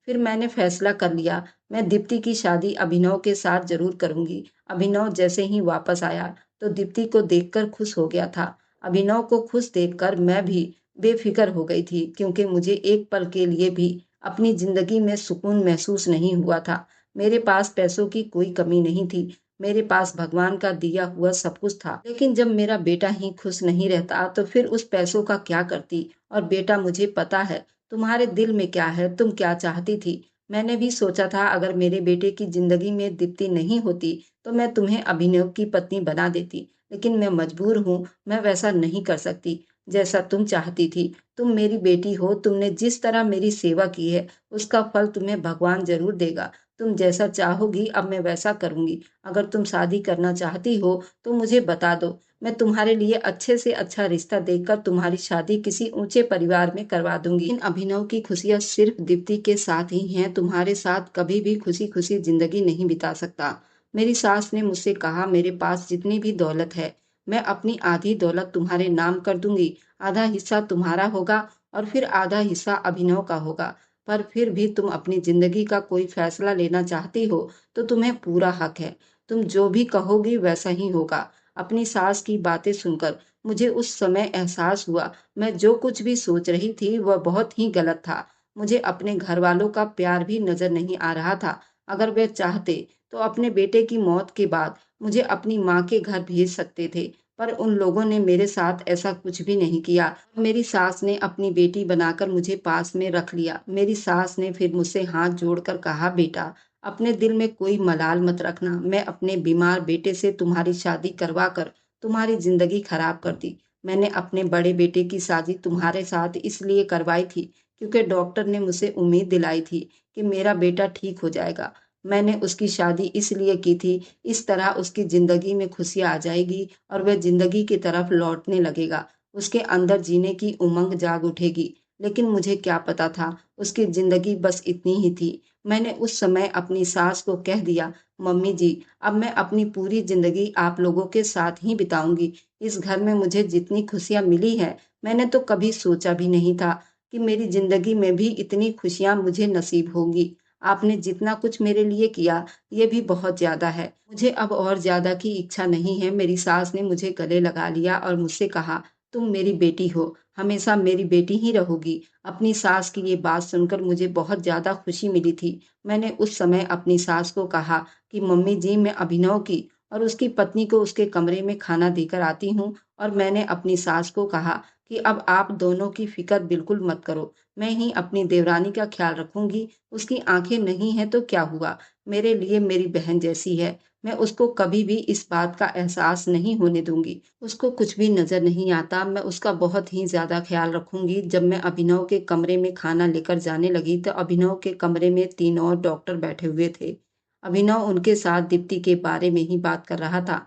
फिर मैंने फैसला कर लिया, मैं दीप्ति की शादी अभिनव के साथ ज़रूर करूँगी। अभिनव जैसे ही वापस आया, तो दीप्ति को देखकर खुश हो गया था। अभिनव को खुश देखकर मैं भी बेफ़िक्र हो गई थी, क्योंकि मुझे एक पल के लिए भी अपनी ज़िंदगी में सुकून महसूस नहीं हुआ था। मेरे पास पैसों की कोई कमी नहीं थी, मेरे पास भगवान का दिया हुआ सब कुछ था। लेकिन जब मेरा बेटा ही खुश नहीं रहता, तो फिर उस पैसों का क्या करती? और बेटा, मुझे पता है तुम्हारे दिल में क्या है, तुम क्या चाहती थी। मैंने भी सोचा था, अगर मेरे बेटे की ज़िंदगी में दीप्ति नहीं होती, तो मैं तुम्हें अभिनव की पत्नी बना देती। लेकिन मैं मजबूर हूँ, मैं वैसा नहीं कर सकती, जैसा तुम चाहती थी। तुम मेरी बेटी हो, तुमने जिस तरह मेरी सेवा की है, उसका फल तुम्हें भगवान ज़रूर देगा। तुम जैसा चाहोगी, अब मैं वैसा करूँगी। अगर तुम शादी करना चाहती हो, तो मुझे बता दो। मैं तुम्हारे लिए अच्छे से अच्छा रिश्ता देखकर तुम्हारी शादी किसी ऊंचे परिवार में करवा दूंगी। इन अभिनव की खुशियां सिर्फ दीप्ति के साथ ही हैं, तुम्हारे साथ कभी भी खुशी खुशी जिंदगी नहीं बिता सकता। मेरी सास ने मुझसे कहा, मेरे पास जितनी भी दौलत है, मैं अपनी आधी दौलत तुम्हारे नाम कर दूंगी। आधा हिस्सा तुम्हारा होगा और फिर आधा हिस्सा अभिनव का होगा। पर फिर भी तुम अपनी जिंदगी का कोई फैसला लेना चाहती हो, तो तुम्हें पूरा हक है। तुम जो भी कहोगी वैसा ही होगा। अपनी सास की बातें सुनकर मुझे उस समय एहसास हुआ, मैं जो कुछ भी सोच रही थी वह बहुत ही गलत था। मुझे अपने घर वालों का प्यार भी नजर नहीं आ रहा था। अगर वे चाहते तो अपने बेटे की मौत के बाद मुझे अपनी माँ के घर भेज सकते थे, पर उन लोगों ने मेरे साथ ऐसा कुछ भी नहीं किया। मेरी सास ने अपनी बेटी बनाकर मुझे पास में रख लिया। मेरी सास ने फिर मुझसे हाथ जोड़कर कहा, बेटा, अपने दिल में कोई मलाल मत रखना। मैं अपने बीमार बेटे से तुम्हारी शादी करवा कर तुम्हारी जिंदगी खराब कर दी। मैंने अपने बड़े बेटे की शादी तुम्हारे साथ इसलिए करवाई थी, क्योंकि डॉक्टर ने मुझे उम्मीद दिलाई थी कि मेरा बेटा ठीक हो जाएगा। मैंने उसकी शादी इसलिए की थी, इस तरह उसकी जिंदगी में खुशियां आ जाएगी और वह जिंदगी की तरफ लौटने लगेगा। उसके अंदर जीने की उमंग जाग उठेगी। लेकिन मुझे क्या पता था, उसकी जिंदगी बस इतनी ही थी। मैंने उस समय अपनी सास को कह दिया, मम्मी जी, अब मैं अपनी पूरी जिंदगी आप लोगों के साथ ही बिताऊंगी। इस घर में मुझे जितनी खुशियां मिली है, मैंने तो कभी सोचा भी नहीं था कि मेरी जिंदगी में भी इतनी खुशियां मुझे नसीब होंगी। आपने जितना कुछ मेरे लिए किया, ये भी बहुत ज्यादा है। मुझे अब और ज्यादा की इच्छा नहीं है। मेरी सास ने मुझे गले लगा लिया और मुझसे कहा, तुम मेरी बेटी हो, हमेशा मेरी बेटी ही रहोगी। अपनी सास की ये बात सुनकर मुझे बहुत ज्यादा खुशी मिली थी। मैंने उस समय अपनी सास को कहा कि मम्मी जी, मैं अभिनव की और उसकी पत्नी को उसके कमरे में खाना देकर आती हूँ। और मैंने अपनी सास को कहा कि अब आप दोनों की फिक्र बिल्कुल मत करो, मैं ही अपनी देवरानी का ख्याल रखूंगी। उसकी आंखें नहीं है तो क्या हुआ, मेरे लिए मेरी बहन जैसी है। मैं उसको कभी भी इस बात का एहसास नहीं होने दूंगी। उसको कुछ भी नजर नहीं आता, मैं उसका बहुत ही ज्यादा ख्याल रखूंगी। जब मैं अभिनव के कमरे में खाना लेकर जाने लगी, तो अभिनव के कमरे में 3 और डॉक्टर बैठे हुए थे। अभिनव उनके साथ दीप्ति के बारे में ही बात कर रहा था।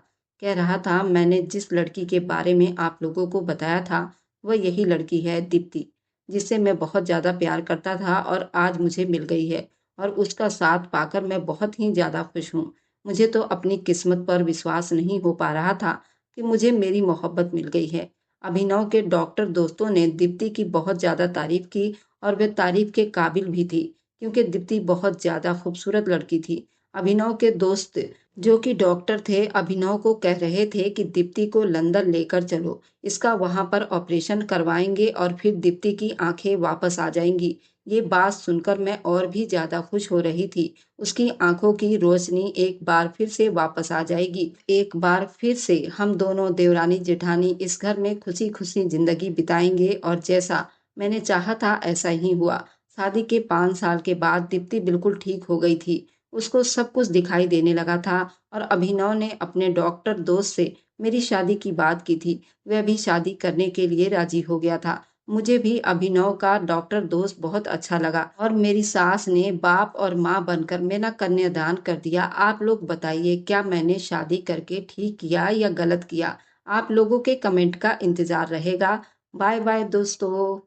कह रहा था, मैंने जिस लड़की के बारे में आप लोगों को बताया था, वह यही लड़की है, दीप्ति, जिससे मैं बहुत ज्यादा प्यार करता था और आज मुझे मिल गई है। और उसका साथ पाकर मैं बहुत ही ज्यादा खुश हूँ। मुझे तो अपनी किस्मत पर विश्वास नहीं हो पा रहा था कि मुझे मेरी मोहब्बत मिल गई है। अभिनव के डॉक्टर दोस्तों ने दीप्ति की बहुत ज्यादा तारीफ की, और वे तारीफ के काबिल भी थी, क्योंकि दीप्ति बहुत ज्यादा खूबसूरत लड़की थी। अभिनव के दोस्त, जो कि डॉक्टर थे, अभिनव को कह रहे थे कि दीप्ति को लंदन लेकर चलो, इसका वहां पर ऑपरेशन करवाएंगे और फिर दीप्ति की आंखें वापस आ जाएंगी। ये बात सुनकर मैं और भी ज्यादा खुश हो रही थी। उसकी आंखों की रोशनी एक बार फिर से वापस आ जाएगी। एक बार फिर से हम दोनों देवरानी जेठानी इस घर में खुशी खुशी जिंदगी बिताएंगे। और जैसा मैंने चाहा था ऐसा ही हुआ। शादी के 5 साल के बाद दीप्ति बिल्कुल ठीक हो गई थी। उसको सब कुछ दिखाई देने लगा था। और अभिनव ने अपने डॉक्टर दोस्त से मेरी शादी की बात की थी। वह भी शादी करने के लिए राजी हो गया था। मुझे भी अभिनव का डॉक्टर दोस्त बहुत अच्छा लगा, और मेरी सास ने बाप और माँ बनकर मेरा कन्यादान कर दिया। आप लोग बताइए, क्या मैंने शादी करके ठीक किया या गलत किया? आप लोगों के कमेंट का इंतजार रहेगा। बाय बाय दोस्तों।